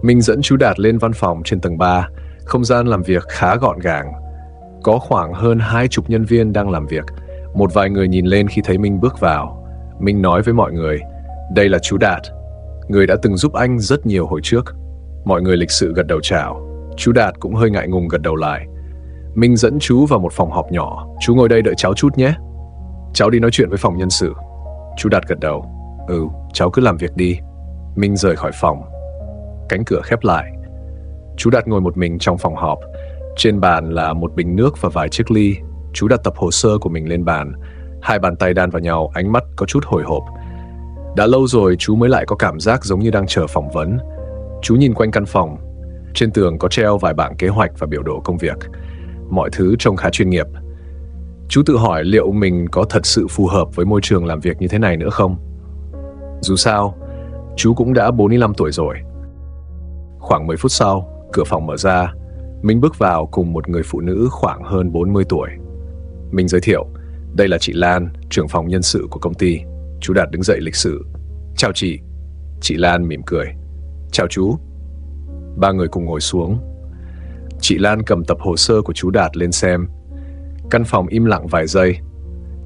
Minh dẫn chú Đạt lên văn phòng trên tầng 3. Không gian làm việc khá gọn gàng. Có khoảng hơn 20 nhân viên đang làm việc. Một vài người nhìn lên khi thấy Minh bước vào. Minh nói với mọi người. Đây là chú Đạt, người đã từng giúp anh rất nhiều hồi trước. Mọi người lịch sự gật đầu chào. Chú Đạt cũng hơi ngại ngùng gật đầu lại. Minh dẫn chú vào một phòng họp nhỏ. Chú ngồi đây đợi cháu chút nhé. Cháu đi nói chuyện với phòng nhân sự. Chú Đạt gật đầu. Cháu cứ làm việc đi. Minh rời khỏi phòng. Cánh cửa khép lại. Chú Đạt ngồi một mình trong phòng họp. Trên bàn là một bình nước và vài chiếc ly. Chú đặt tập hồ sơ của mình lên bàn. Hai bàn tay đan vào nhau, ánh mắt có chút hồi hộp. Đã lâu rồi chú mới lại có cảm giác giống như đang chờ phỏng vấn. Chú nhìn quanh căn phòng. Trên tường có treo vài bảng kế hoạch và biểu đồ công việc. Mọi thứ trông khá chuyên nghiệp. Chú tự hỏi liệu mình có thật sự phù hợp với môi trường làm việc như thế này nữa không? Dù sao, chú cũng đã 45 tuổi rồi. Khoảng 10 phút sau, cửa phòng mở ra. Minh bước vào cùng một người phụ nữ khoảng hơn 40 tuổi. Minh giới thiệu, đây là chị Lan, trưởng phòng nhân sự của công ty. Chú Đạt đứng dậy lịch sự. Chào chị. Chị Lan mỉm cười. Chào chú. Ba người cùng ngồi xuống. Chị Lan cầm tập hồ sơ của chú Đạt lên xem. Căn phòng im lặng vài giây.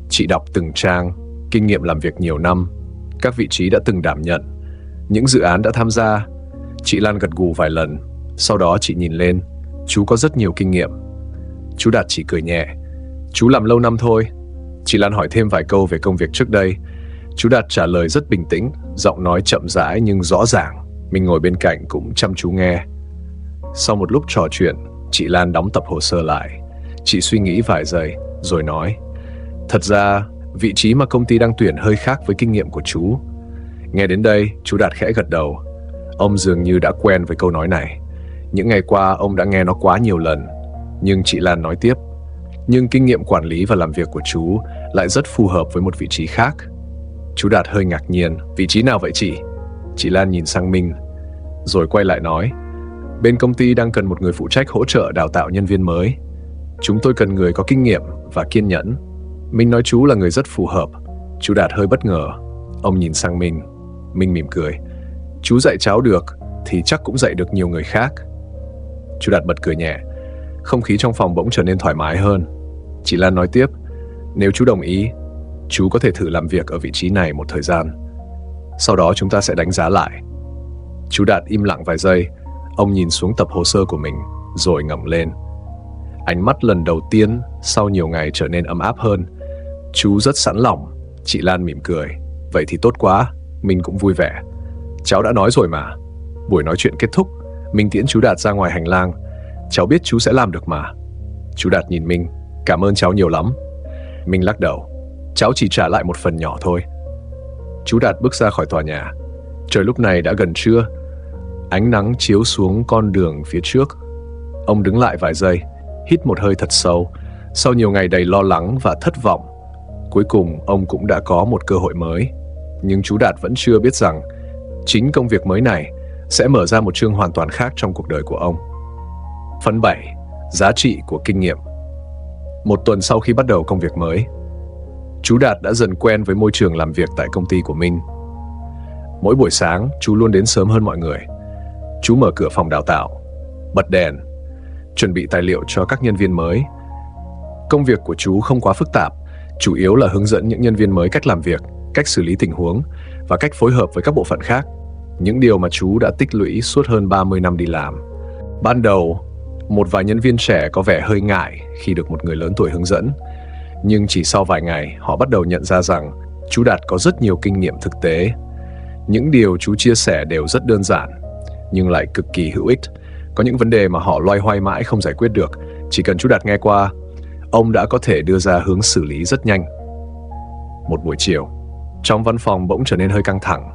Chị đọc từng trang, kinh nghiệm làm việc nhiều năm, các vị trí đã từng đảm nhận, những dự án đã tham gia. Chị Lan gật gù vài lần. Sau đó chị nhìn lên. Chú có rất nhiều kinh nghiệm. Chú Đạt chỉ cười nhẹ. Chú làm lâu năm thôi. Chị Lan hỏi thêm vài câu về công việc trước đây. Chú Đạt trả lời rất bình tĩnh, giọng nói chậm rãi nhưng rõ ràng. Mình ngồi bên cạnh cũng chăm chú nghe. Sau một lúc trò chuyện, chị Lan đóng tập hồ sơ lại. Chị suy nghĩ vài giây, rồi nói. Thật ra, Vị trí mà công ty đang tuyển hơi khác với kinh nghiệm của chú. Nghe đến đây, chú Đạt khẽ gật đầu. Ông dường như đã quen với câu nói này. Những ngày qua ông đã nghe nó quá nhiều lần. Nhưng chị Lan nói tiếp. Nhưng kinh nghiệm quản lý và làm việc của chú lại rất phù hợp với một vị trí khác. Chú Đạt hơi ngạc nhiên. Vị trí nào vậy chị? Chị Lan nhìn sang Minh, rồi quay lại nói. Bên công ty đang cần một người phụ trách hỗ trợ đào tạo nhân viên mới. Chúng tôi cần người có kinh nghiệm và kiên nhẫn. Minh nói chú là người rất phù hợp. Chú Đạt hơi bất ngờ. Ông nhìn sang Minh. Minh mỉm cười. Chú dạy cháu được thì chắc cũng dạy được nhiều người khác. Chú Đạt bật cười nhẹ. Không khí trong phòng bỗng trở nên thoải mái hơn. Chị Lan nói tiếp. Nếu chú đồng ý, chú có thể thử làm việc ở vị trí này một thời gian. Sau đó chúng ta sẽ đánh giá lại. Chú Đạt im lặng vài giây. Ông nhìn xuống tập hồ sơ của mình, rồi ngẩng lên. Ánh mắt lần đầu tiên sau nhiều ngày trở nên ấm áp hơn. Chú rất sẵn lòng. Chị Lan mỉm cười. Vậy thì tốt quá. Mình cũng vui vẻ. Cháu đã nói rồi mà. Buổi nói chuyện kết thúc, Minh tiễn chú Đạt ra ngoài hành lang. Cháu biết chú sẽ làm được mà. Chú Đạt nhìn Minh. Cảm ơn cháu nhiều lắm. Minh lắc đầu. Cháu chỉ trả lại một phần nhỏ thôi. Chú Đạt bước ra khỏi tòa nhà. Trời lúc này đã gần trưa. Ánh nắng chiếu xuống con đường phía trước. Ông đứng lại vài giây, hít một hơi thật sâu. Sau nhiều ngày đầy lo lắng và thất vọng, cuối cùng ông cũng đã có một cơ hội mới. Nhưng chú Đạt vẫn chưa biết rằng chính công việc mới này sẽ mở ra một chương hoàn toàn khác trong cuộc đời của ông. Phần 7. Giá trị của kinh nghiệm. Một tuần sau khi bắt đầu công việc mới, chú Đạt đã dần quen với môi trường làm việc tại công ty của Minh. Mỗi buổi sáng, chú luôn đến sớm hơn mọi người. Chú mở cửa phòng đào tạo, bật đèn, chuẩn bị tài liệu cho các nhân viên mới. Công việc của chú không quá phức tạp, chủ yếu là hướng dẫn những nhân viên mới cách làm việc, cách xử lý tình huống và cách phối hợp với các bộ phận khác. Những điều mà chú đã tích lũy suốt hơn 30 năm đi làm. Ban đầu, một vài nhân viên trẻ có vẻ hơi ngại khi được một người lớn tuổi hướng dẫn. Nhưng chỉ sau vài ngày, họ bắt đầu nhận ra rằng chú Đạt có rất nhiều kinh nghiệm thực tế. Những điều chú chia sẻ đều rất đơn giản, nhưng lại cực kỳ hữu ích. Có những vấn đề mà họ loay hoay mãi không giải quyết được. Chỉ cần chú Đạt nghe qua, ông đã có thể đưa ra hướng xử lý rất nhanh. Một buổi chiều, trong văn phòng bỗng trở nên hơi căng thẳng.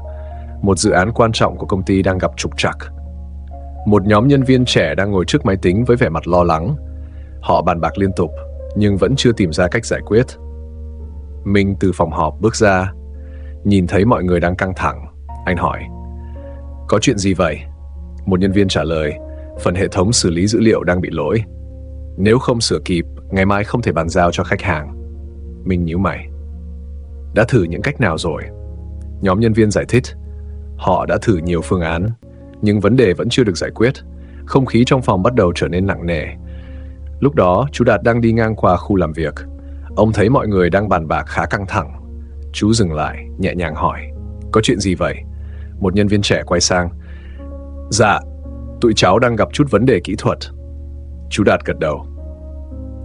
Một dự án quan trọng của công ty đang gặp trục trặc. Một nhóm nhân viên trẻ đang ngồi trước máy tính với vẻ mặt lo lắng. Họ bàn bạc liên tục, nhưng vẫn chưa tìm ra cách giải quyết. Minh từ phòng họp bước ra, nhìn thấy mọi người đang căng thẳng. Anh hỏi, có chuyện gì vậy? Một nhân viên trả lời, phần hệ thống xử lý dữ liệu đang bị lỗi. Nếu không sửa kịp, ngày mai không thể bàn giao cho khách hàng. Minh nhíu mày. Đã thử những cách nào rồi? Nhóm nhân viên giải thích, họ đã thử nhiều phương án, nhưng vấn đề vẫn chưa được giải quyết. Không khí trong phòng bắt đầu trở nên nặng nề. Lúc đó, chú Đạt đang đi ngang qua khu làm việc. Ông thấy mọi người đang bàn bạc khá căng thẳng. Chú dừng lại, nhẹ nhàng hỏi, có chuyện gì vậy? Một nhân viên trẻ quay sang. Dạ, tụi cháu đang gặp chút vấn đề kỹ thuật. Chú Đạt gật đầu.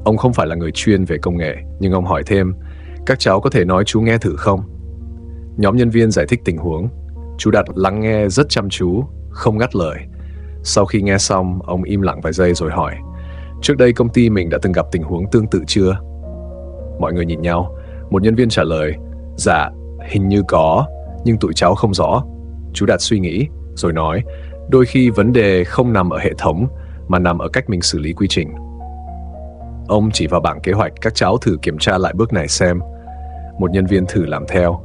Ông không phải là người chuyên về công nghệ, nhưng ông hỏi thêm, các cháu có thể nói chú nghe thử không? Nhóm nhân viên giải thích tình huống. Chú Đạt lắng nghe rất chăm chú, không ngắt lời. Sau khi nghe xong, ông im lặng vài giây rồi hỏi, trước đây công ty mình đã từng gặp tình huống tương tự chưa? Mọi người nhìn nhau. Một nhân viên trả lời, dạ, hình như có, nhưng tụi cháu không rõ. Chú Đạt suy nghĩ, rồi nói, đôi khi vấn đề không nằm ở hệ thống, mà nằm ở cách mình xử lý quy trình. Ông chỉ vào bảng kế hoạch, các cháu thử kiểm tra lại bước này xem. Một nhân viên thử làm theo.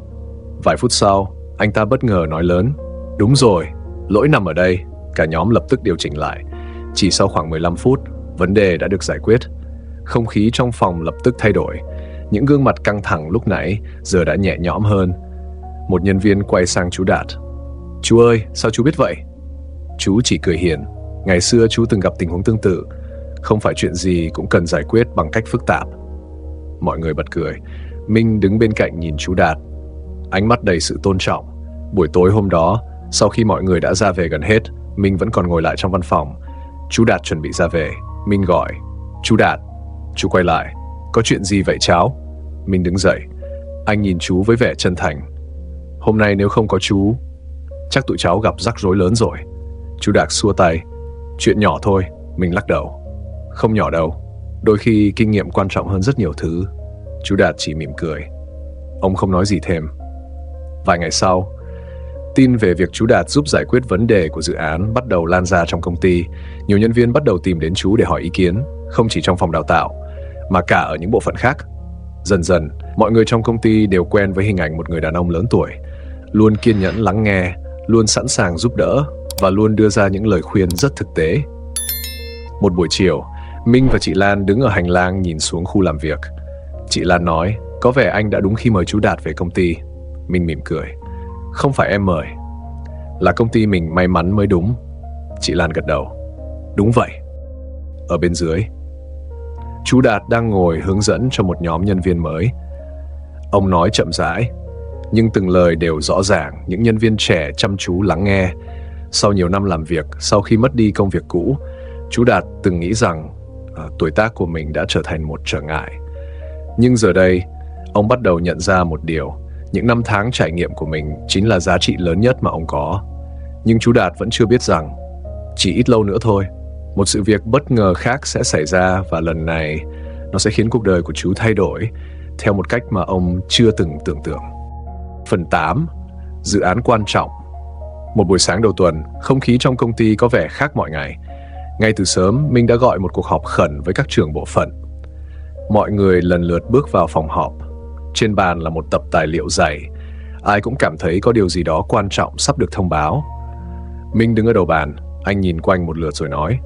Vài phút sau, anh ta bất ngờ nói lớn, đúng rồi, lỗi nằm ở đây. Cả nhóm lập tức điều chỉnh lại. Chỉ sau khoảng 15 phút, vấn đề đã được giải quyết. Không khí trong phòng lập tức thay đổi. Những gương mặt căng thẳng lúc nãy giờ đã nhẹ nhõm hơn. Một nhân viên quay sang chú Đạt. Chú ơi, sao chú biết vậy? Chú chỉ cười hiền. Ngày xưa chú từng gặp tình huống tương tự. Không phải chuyện gì cũng cần giải quyết bằng cách phức tạp. Mọi người bật cười. Minh đứng bên cạnh nhìn chú Đạt, ánh mắt đầy sự tôn trọng. Buổi tối hôm đó, sau khi mọi người đã ra về gần hết, Minh vẫn còn ngồi lại trong văn phòng. Chú Đạt chuẩn bị ra về. Minh gọi, chú Đạt. Chú quay lại, có chuyện gì vậy cháu? Minh đứng dậy. Anh nhìn chú với vẻ chân thành. Hôm nay nếu không có chú, chắc tụi cháu gặp rắc rối lớn rồi. Chú Đạt xua tay. Chuyện nhỏ thôi. Mình lắc đầu. Không nhỏ đâu. Đôi khi kinh nghiệm quan trọng hơn rất nhiều thứ. Chú Đạt chỉ mỉm cười. Ông không nói gì thêm. Vài ngày sau, tin về việc chú Đạt giúp giải quyết vấn đề của dự án bắt đầu lan ra trong công ty. Nhiều nhân viên bắt đầu tìm đến chú để hỏi ý kiến, không chỉ trong phòng đào tạo, mà cả ở những bộ phận khác. Dần dần, mọi người trong công ty đều quen với hình ảnh một người đàn ông lớn tuổi, luôn kiên nhẫn lắng nghe, luôn sẵn sàng giúp đỡ và luôn đưa ra những lời khuyên rất thực tế. Một buổi chiều, Minh và chị Lan đứng ở hành lang nhìn xuống khu làm việc. Chị Lan nói, có vẻ anh đã đúng khi mời chú Đạt về công ty. Minh mỉm cười. Không phải em mời, là công ty mình may mắn mới đúng. Chị Lan gật đầu. Đúng vậy. Ở bên dưới, chú Đạt đang ngồi hướng dẫn cho một nhóm nhân viên mới. Ông nói chậm rãi, nhưng từng lời đều rõ ràng. Những nhân viên trẻ chăm chú lắng nghe. Sau nhiều năm làm việc, sau khi mất đi công việc cũ, chú Đạt từng nghĩ rằng tuổi tác của mình đã trở thành một trở ngại. Nhưng giờ đây, ông bắt đầu nhận ra một điều. Những năm tháng trải nghiệm của mình chính là giá trị lớn nhất mà ông có. Nhưng chú Đạt vẫn chưa biết rằng, chỉ ít lâu nữa thôi, một sự việc bất ngờ khác sẽ xảy ra, và lần này nó sẽ khiến cuộc đời của chú thay đổi theo một cách mà ông chưa từng tưởng tượng. Phần 8. Dự án quan trọng. Một buổi sáng đầu tuần, không khí trong công ty có vẻ khác mọi ngày. Ngay từ sớm, Minh đã gọi một cuộc họp khẩn với các trưởng bộ phận. Mọi người lần lượt bước vào phòng họp. Trên bàn là một tập tài liệu dày. Ai cũng cảm thấy có điều gì đó quan trọng sắp được thông báo. Minh đứng ở đầu bàn, anh nhìn quanh một lượt rồi nói,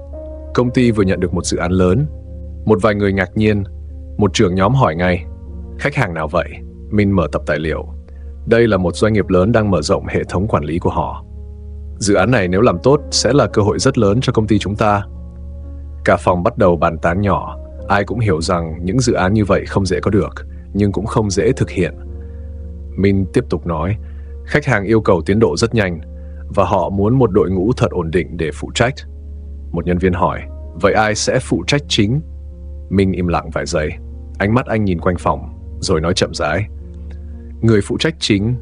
công ty vừa nhận được một dự án lớn. Một vài người ngạc nhiên. Một trưởng nhóm hỏi ngay, khách hàng nào vậy? Minh mở tập tài liệu. Đây là một doanh nghiệp lớn đang mở rộng hệ thống quản lý của họ. Dự án này nếu làm tốt sẽ là cơ hội rất lớn cho công ty chúng ta. Cả phòng bắt đầu bàn tán nhỏ. Ai cũng hiểu rằng những dự án như vậy không dễ có được, nhưng cũng không dễ thực hiện. Minh tiếp tục nói, khách hàng yêu cầu tiến độ rất nhanh, và họ muốn một đội ngũ thật ổn định để phụ trách. Một nhân viên hỏi, vậy ai sẽ phụ trách chính? Minh im lặng vài giây. Ánh mắt anh nhìn quanh phòng, rồi nói chậm rãi, người phụ trách chính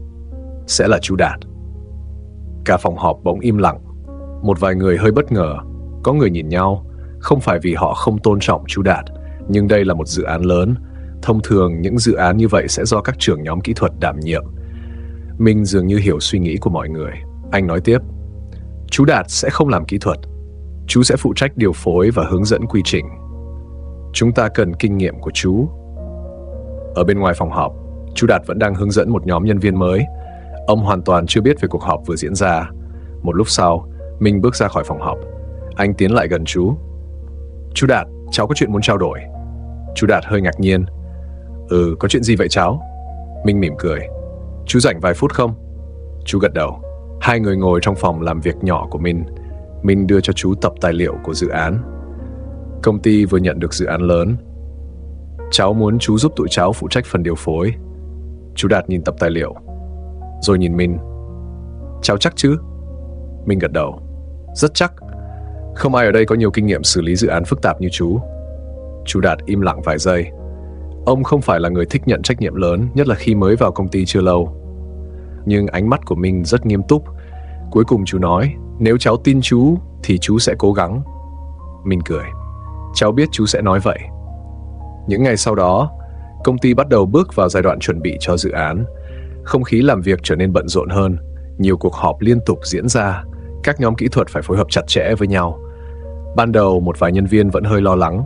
sẽ là chú Đạt. Cả phòng họp bỗng im lặng. Một vài người hơi bất ngờ. Có người nhìn nhau, không phải vì họ không tôn trọng chú Đạt, nhưng đây là một dự án lớn. Thông thường những dự án như vậy sẽ do các trưởng nhóm kỹ thuật đảm nhiệm. Minh dường như hiểu suy nghĩ của mọi người. Anh nói tiếp, chú Đạt sẽ không làm kỹ thuật. Chú sẽ phụ trách điều phối và hướng dẫn quy trình. Chúng ta cần kinh nghiệm của chú. Ở bên ngoài phòng họp, chú Đạt vẫn đang hướng dẫn một nhóm nhân viên mới. Ông hoàn toàn chưa biết về cuộc họp vừa diễn ra. Một lúc sau, Minh bước ra khỏi phòng họp. Anh tiến lại gần chú. Chú Đạt, cháu có chuyện muốn trao đổi. Chú Đạt hơi ngạc nhiên. Có chuyện gì vậy cháu? Minh mỉm cười. Chú rảnh vài phút không? Chú gật đầu. Hai người ngồi trong phòng làm việc nhỏ của Minh. Minh đưa cho chú tập tài liệu của dự án. Công ty vừa nhận được dự án lớn. Cháu muốn chú giúp tụi cháu phụ trách phần điều phối. Chú Đạt nhìn tập tài liệu, rồi nhìn Minh. Cháu chắc chứ? Minh gật đầu. Rất chắc. Không ai ở đây có nhiều kinh nghiệm xử lý dự án phức tạp như chú. Chú Đạt im lặng vài giây. Ông không phải là người thích nhận trách nhiệm lớn, nhất là khi mới vào công ty chưa lâu. Nhưng ánh mắt của Minh rất nghiêm túc. Cuối cùng chú nói, nếu cháu tin chú thì chú sẽ cố gắng. Minh cười. Cháu biết chú sẽ nói vậy. Những ngày sau đó, công ty bắt đầu bước vào giai đoạn chuẩn bị cho dự án. Không khí làm việc trở nên bận rộn hơn. Nhiều cuộc họp liên tục diễn ra. Các nhóm kỹ thuật phải phối hợp chặt chẽ với nhau. Ban đầu, một vài nhân viên vẫn hơi lo lắng.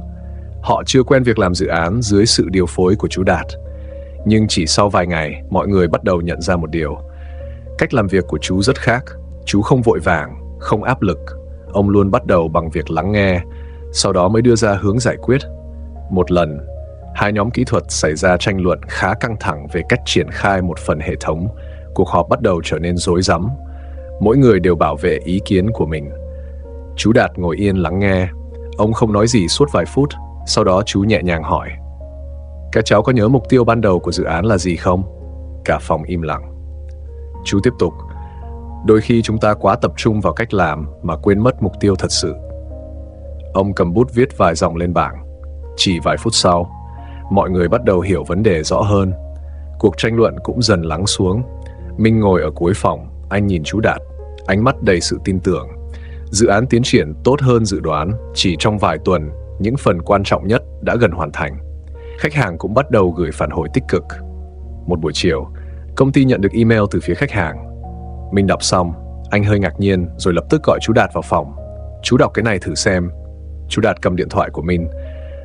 Họ chưa quen việc làm dự án dưới sự điều phối của chú Đạt. Nhưng chỉ sau vài ngày, mọi người bắt đầu nhận ra một điều. Cách làm việc của chú rất khác. Chú không vội vàng, không áp lực. Ông luôn bắt đầu bằng việc lắng nghe, sau đó mới đưa ra hướng giải quyết. Một lần, hai nhóm kỹ thuật xảy ra tranh luận khá căng thẳng về cách triển khai một phần hệ thống. Cuộc họp bắt đầu trở nên rối rắm. Mỗi người đều bảo vệ ý kiến của mình. Chú Đạt ngồi yên lắng nghe. Ông không nói gì suốt vài phút. Sau đó chú nhẹ nhàng hỏi, các cháu có nhớ mục tiêu ban đầu của dự án là gì không? Cả phòng im lặng. Chú tiếp tục, đôi khi chúng ta quá tập trung vào cách làm mà quên mất mục tiêu thật sự. Ông cầm bút viết vài dòng lên bảng. Chỉ vài phút sau, mọi người bắt đầu hiểu vấn đề rõ hơn. Cuộc tranh luận cũng dần lắng xuống. Minh ngồi ở cuối phòng, anh nhìn chú Đạt, ánh mắt đầy sự tin tưởng. Dự án tiến triển tốt hơn dự đoán. Chỉ trong vài tuần, những phần quan trọng nhất đã gần hoàn thành. Khách hàng cũng bắt đầu gửi phản hồi tích cực. Một buổi chiều, công ty nhận được email từ phía khách hàng. Minh đọc xong, anh hơi ngạc nhiên rồi lập tức gọi chú Đạt vào phòng. Chú đọc cái này thử xem. Chú Đạt cầm điện thoại của Minh.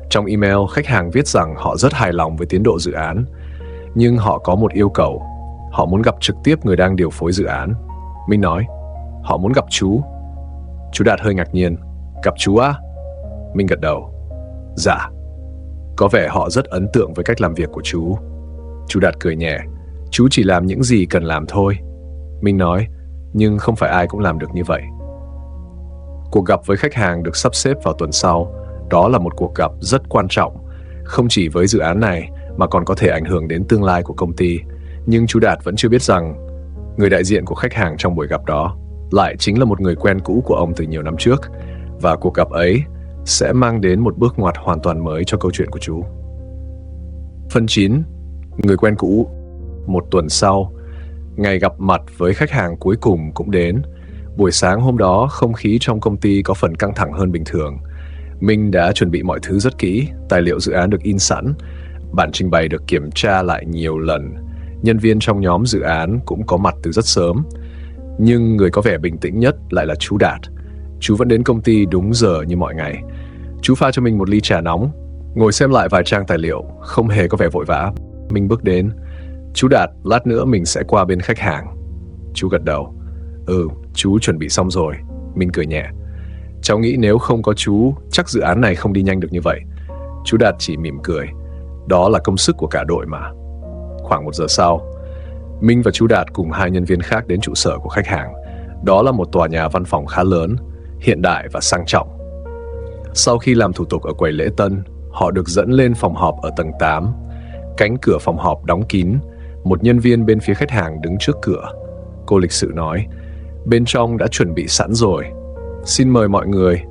Trong email, khách hàng viết rằng họ rất hài lòng với tiến độ dự án, nhưng họ có một yêu cầu. Họ muốn gặp trực tiếp người đang điều phối dự án. Minh nói, họ muốn gặp chú. Chú Đạt hơi ngạc nhiên. Gặp chú á? Minh gật đầu. Dạ. Có vẻ họ rất ấn tượng với cách làm việc của chú. Chú Đạt cười nhẹ. Chú chỉ làm những gì cần làm thôi. Minh nói, nhưng không phải ai cũng làm được như vậy. Cuộc gặp với khách hàng được sắp xếp vào tuần sau. Đó là một cuộc gặp rất quan trọng, không chỉ với dự án này mà còn có thể ảnh hưởng đến tương lai của công ty. Nhưng chú Đạt vẫn chưa biết rằng người đại diện của khách hàng trong buổi gặp đó lại chính là một người quen cũ của ông từ nhiều năm trước, và cuộc gặp ấy sẽ mang đến một bước ngoặt hoàn toàn mới cho câu chuyện của chú. Phần 9. Người quen cũ. Một tuần sau, ngày gặp mặt với khách hàng cuối cùng cũng đến. Buổi sáng hôm đó, không khí trong công ty có phần căng thẳng hơn bình thường. Minh đã chuẩn bị mọi thứ rất kỹ, tài liệu dự án được in sẵn, bản trình bày được kiểm tra lại nhiều lần. Nhân viên trong nhóm dự án cũng có mặt từ rất sớm. Nhưng người có vẻ bình tĩnh nhất lại là chú Đạt. Chú vẫn đến công ty đúng giờ như mọi ngày. Chú pha cho mình một ly trà nóng, ngồi xem lại vài trang tài liệu, không hề có vẻ vội vã. Minh bước đến. Chú Đạt, lát nữa mình sẽ qua bên khách hàng. Chú gật đầu. Chú chuẩn bị xong rồi. Minh cười nhẹ. Cháu nghĩ nếu không có chú, chắc dự án này không đi nhanh được như vậy. Chú Đạt chỉ mỉm cười. Đó là công sức của cả đội mà. Khoảng 1 giờ sau, Minh và chú Đạt cùng 2 nhân viên khác đến trụ sở của khách hàng. Đó là một tòa nhà văn phòng khá lớn, hiện đại và sang trọng. Sau khi làm thủ tục ở quầy lễ tân, họ được dẫn lên phòng họp ở tầng 8. Cánh cửa phòng họp đóng kín. Một nhân viên bên phía khách hàng đứng trước cửa. Cô lịch sự nói, bên trong đã chuẩn bị sẵn rồi. Xin mời mọi người.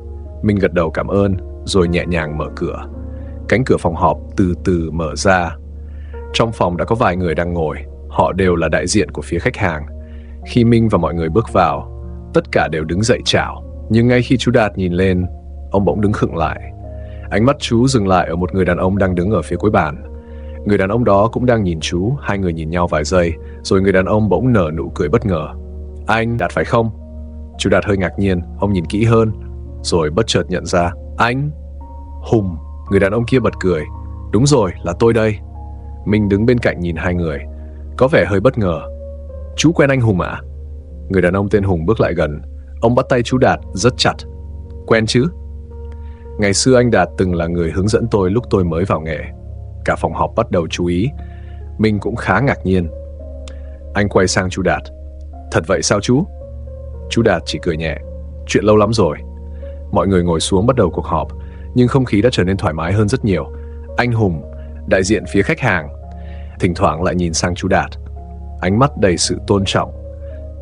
Minh gật đầu cảm ơn, rồi nhẹ nhàng mở cửa. Cánh cửa phòng họp từ từ mở ra. Trong phòng đã có vài người đang ngồi. Họ đều là đại diện của phía khách hàng. Khi Minh và mọi người bước vào, tất cả đều đứng dậy chào. Nhưng ngay khi chú Đạt nhìn lên, ông bỗng đứng khựng lại. Ánh mắt chú dừng lại ở một người đàn ông đang đứng ở phía cuối bàn. Người đàn ông đó cũng đang nhìn chú. Hai người nhìn nhau vài giây, rồi người đàn ông bỗng nở nụ cười bất ngờ. Anh Đạt phải không? Chú Đạt hơi ngạc nhiên. Ông nhìn kỹ hơn, rồi bất chợt nhận ra. Anh Hùng. Người đàn ông kia bật cười. Đúng rồi, là tôi đây. Minh đứng bên cạnh nhìn hai người, có vẻ hơi bất ngờ. Chú quen anh Hùng à? Người đàn ông tên Hùng bước lại gần. Ông bắt tay chú Đạt rất chặt. Quen chứ? Ngày xưa anh Đạt từng là người hướng dẫn tôi lúc tôi mới vào nghề. Cả phòng họp bắt đầu chú ý. Minh cũng khá ngạc nhiên. Anh quay sang chú Đạt. Thật vậy sao chú? Chú Đạt chỉ cười nhẹ. Chuyện lâu lắm rồi. Mọi người ngồi xuống bắt đầu cuộc họp, nhưng không khí đã trở nên thoải mái hơn rất nhiều. Anh Hùng, đại diện phía khách hàng, thỉnh thoảng lại nhìn sang chú Đạt, ánh mắt đầy sự tôn trọng.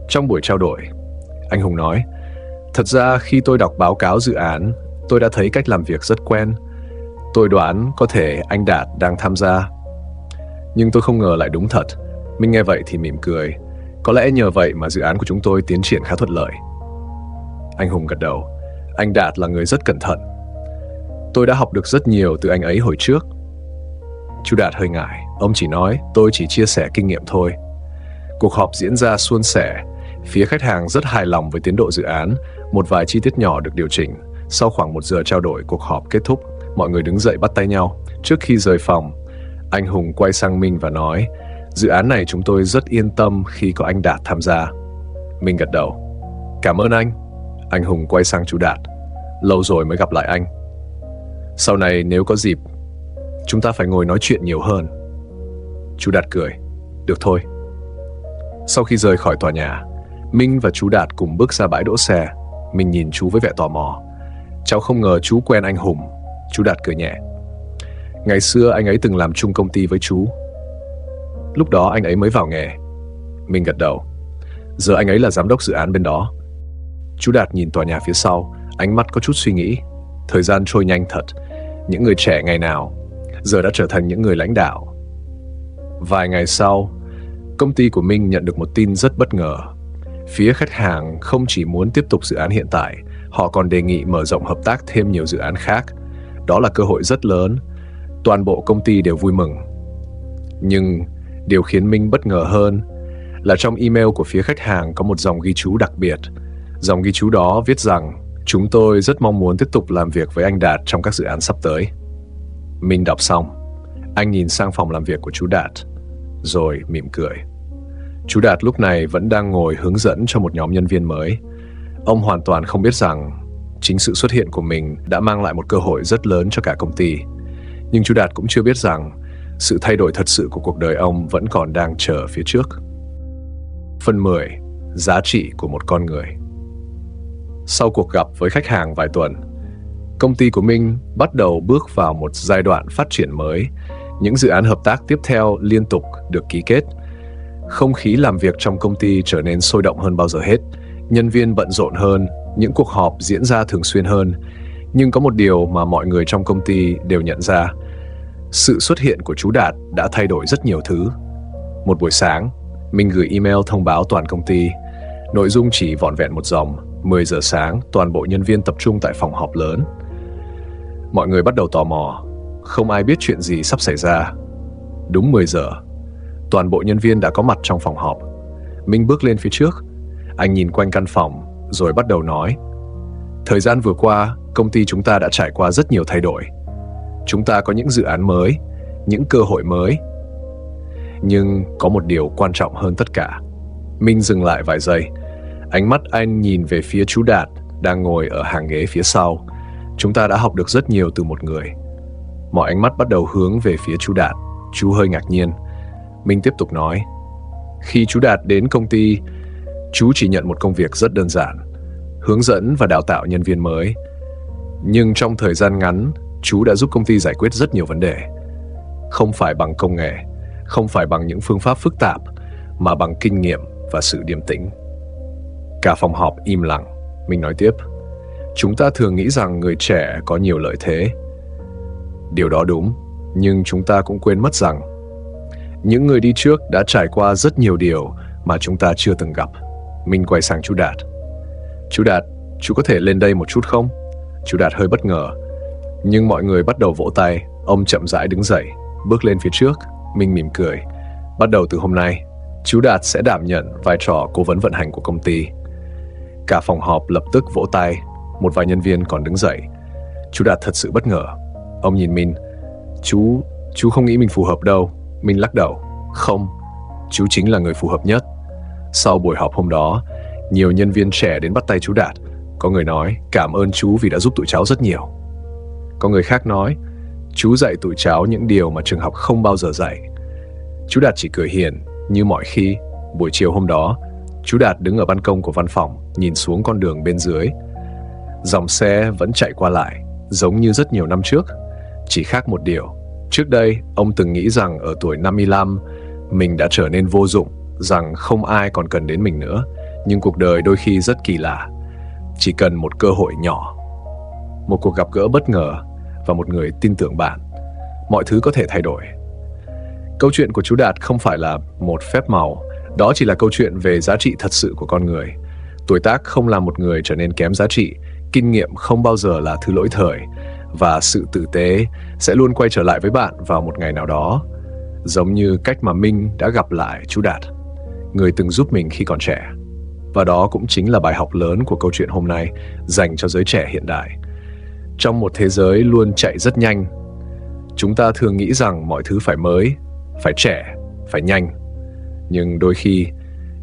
Trong buổi trao đổi, anh Hùng nói, thật ra khi tôi đọc báo cáo dự án, tôi đã thấy cách làm việc rất quen. Tôi đoán có thể anh Đạt đang tham gia, nhưng tôi không ngờ lại đúng thật. Mình nghe vậy thì mỉm cười. Có lẽ nhờ vậy mà dự án của chúng tôi tiến triển khá thuận lợi. Anh Hùng gật đầu. Anh Đạt là người rất cẩn thận. Tôi đã học được rất nhiều từ anh ấy hồi trước. Chú Đạt hơi ngại. Ông chỉ nói tôi chỉ chia sẻ kinh nghiệm thôi. Cuộc họp diễn ra suôn sẻ. Phía khách hàng rất hài lòng với tiến độ dự án. Một vài chi tiết nhỏ được điều chỉnh. Sau khoảng 1 giờ trao đổi, cuộc họp kết thúc. Mọi người đứng dậy bắt tay nhau. Trước khi rời phòng, anh Hùng quay sang Minh và nói, dự án này chúng tôi rất yên tâm khi có anh Đạt tham gia. Minh gật đầu. Cảm ơn anh. Anh Hùng quay sang chú Đạt. Lâu rồi mới gặp lại anh. Sau này nếu có dịp, chúng ta phải ngồi nói chuyện nhiều hơn. Chú Đạt cười. Được thôi. Sau khi rời khỏi tòa nhà, Minh và chú Đạt cùng bước ra bãi đỗ xe. Minh nhìn chú với vẻ tò mò. Cháu không ngờ chú quen anh Hùng. Chú Đạt cười nhẹ. Ngày xưa anh ấy từng làm chung công ty với chú. Lúc đó anh ấy mới vào nghề. Minh gật đầu. Giờ anh ấy là giám đốc dự án bên đó. Chú Đạt nhìn tòa nhà phía sau, ánh mắt có chút suy nghĩ. Thời gian trôi nhanh thật. Những người trẻ ngày nào giờ đã trở thành những người lãnh đạo. Vài ngày sau, công ty của Minh nhận được một tin rất bất ngờ. Phía khách hàng không chỉ muốn tiếp tục dự án hiện tại, họ còn đề nghị mở rộng hợp tác thêm nhiều dự án khác. Đó là cơ hội rất lớn. Toàn bộ công ty đều vui mừng. Nhưng Điều khiến Minh bất ngờ hơn là trong email của phía khách hàng có một dòng ghi chú đặc biệt. Dòng ghi chú đó viết rằng chúng tôi rất mong muốn tiếp tục làm việc với anh Đạt trong các dự án sắp tới. Minh đọc xong, anh nhìn sang phòng làm việc của chú Đạt, rồi mỉm cười. Chú Đạt lúc này vẫn đang ngồi hướng dẫn cho một nhóm nhân viên mới. Ông hoàn toàn không biết rằng chính sự xuất hiện của mình đã mang lại một cơ hội rất lớn cho cả công ty. Nhưng chú Đạt cũng chưa biết rằng sự thay đổi thật sự của cuộc đời ông vẫn còn đang chờ phía trước. Phần 10. Giá trị của một con người. Sau cuộc gặp với khách hàng vài tuần, công ty của Minh bắt đầu bước vào một giai đoạn phát triển mới. Những dự án hợp tác tiếp theo liên tục được ký kết. Không khí làm việc trong công ty trở nên sôi động hơn bao giờ hết. Nhân viên bận rộn hơn, những cuộc họp diễn ra thường xuyên hơn. Nhưng có một điều mà mọi người trong công ty đều nhận ra. Sự xuất hiện của chú Đạt đã thay đổi rất nhiều thứ. Một buổi sáng, Minh gửi email thông báo toàn công ty. Nội dung chỉ vỏn vẹn một dòng. 10 giờ sáng, toàn bộ nhân viên tập trung tại phòng họp lớn. Mọi người bắt đầu tò mò. Không ai biết chuyện gì sắp xảy ra. Đúng 10 giờ, toàn bộ nhân viên đã có mặt trong phòng họp. Minh bước lên phía trước. Anh nhìn quanh căn phòng, rồi bắt đầu nói. Thời gian vừa qua, công ty chúng ta đã trải qua rất nhiều thay đổi. Chúng ta có những dự án mới, những cơ hội mới. Nhưng có một điều quan trọng hơn tất cả. Minh dừng lại vài giây. Ánh mắt anh nhìn về phía chú Đạt đang ngồi ở hàng ghế phía sau. Chúng ta đã học được rất nhiều từ một người. Mọi ánh mắt bắt đầu hướng về phía chú Đạt. Chú hơi ngạc nhiên. Minh tiếp tục nói. Khi chú Đạt đến công ty, chú chỉ nhận một công việc rất đơn giản, hướng dẫn và đào tạo nhân viên mới. Nhưng trong thời gian ngắn, chú đã giúp công ty giải quyết rất nhiều vấn đề. Không phải bằng công nghệ, không phải bằng những phương pháp phức tạp, mà bằng kinh nghiệm và sự điềm tĩnh. Cả phòng họp im lặng. Mình nói tiếp. Chúng ta thường nghĩ rằng người trẻ có nhiều lợi thế. Điều đó đúng, nhưng chúng ta cũng quên mất rằng những người đi trước đã trải qua rất nhiều điều mà chúng ta chưa từng gặp. Mình quay sang chú Đạt. Chú Đạt, chú có thể lên đây một chút không? Chú Đạt hơi bất ngờ. Nhưng mọi người bắt đầu vỗ tay. Ông chậm rãi đứng dậy, bước lên phía trước. Mình mỉm cười. Bắt đầu từ hôm nay, chú Đạt sẽ đảm nhận vai trò cố vấn vận hành của công ty. Cả phòng họp lập tức vỗ tay. Một vài nhân viên còn đứng dậy. Chú Đạt thật sự bất ngờ. Ông nhìn mình. Chú không nghĩ mình phù hợp đâu. Mình lắc đầu. Không, chú chính là người phù hợp nhất. Sau buổi họp hôm đó, nhiều nhân viên trẻ đến bắt tay chú Đạt. Có người nói cảm ơn chú vì đã giúp tụi cháu rất nhiều. Có người khác nói chú dạy tụi cháu những điều mà trường học không bao giờ dạy. Chú Đạt chỉ cười hiền như mọi khi. Buổi chiều hôm đó, chú Đạt đứng ở ban công của văn phòng, nhìn xuống con đường bên dưới. Dòng xe vẫn chạy qua lại, giống như rất nhiều năm trước. Chỉ khác một điều. Trước đây, ông từng nghĩ rằng ở tuổi 55, mình đã trở nên vô dụng, rằng không ai còn cần đến mình nữa. Nhưng cuộc đời đôi khi rất kỳ lạ. Chỉ cần một cơ hội nhỏ, một cuộc gặp gỡ bất ngờ và một người tin tưởng bạn, mọi thứ có thể thay đổi. Câu chuyện của chú Đạt không phải là một phép màu. Đó chỉ là câu chuyện về giá trị thật sự của con người. Tuổi tác không làm một người trở nên kém giá trị. Kinh nghiệm không bao giờ là thứ lỗi thời. Và sự tử tế sẽ luôn quay trở lại với bạn vào một ngày nào đó. Giống như cách mà Minh đã gặp lại chú Đạt, người từng giúp mình khi còn trẻ. Và đó cũng chính là bài học lớn của câu chuyện hôm nay dành cho giới trẻ hiện đại. Trong một thế giới luôn chạy rất nhanh, chúng ta thường nghĩ rằng mọi thứ phải mới, phải trẻ, phải nhanh. Nhưng đôi khi,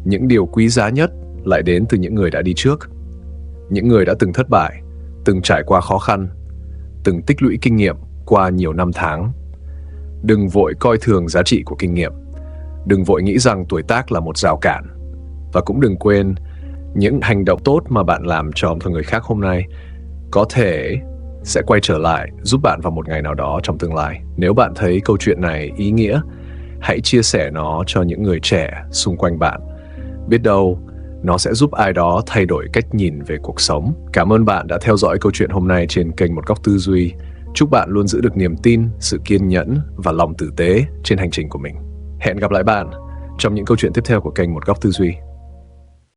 những điều quý giá nhất lại đến từ những người đã đi trước. Những người đã từng thất bại, từng trải qua khó khăn, từng tích lũy kinh nghiệm qua nhiều năm tháng. Đừng vội coi thường giá trị của kinh nghiệm. Đừng vội nghĩ rằng tuổi tác là một rào cản. Và cũng đừng quên, những hành động tốt mà bạn làm cho người khác hôm nay có thể sẽ quay trở lại giúp bạn vào một ngày nào đó trong tương lai. Nếu bạn thấy câu chuyện này ý nghĩa, hãy chia sẻ nó cho những người trẻ xung quanh bạn. Biết đâu, nó sẽ giúp ai đó thay đổi cách nhìn về cuộc sống. Cảm ơn bạn đã theo dõi câu chuyện hôm nay trên kênh Một Góc Tư Duy. Chúc bạn luôn giữ được niềm tin, sự kiên nhẫn và lòng tử tế trên hành trình của mình. Hẹn gặp lại bạn trong những câu chuyện tiếp theo của kênh Một Góc Tư Duy.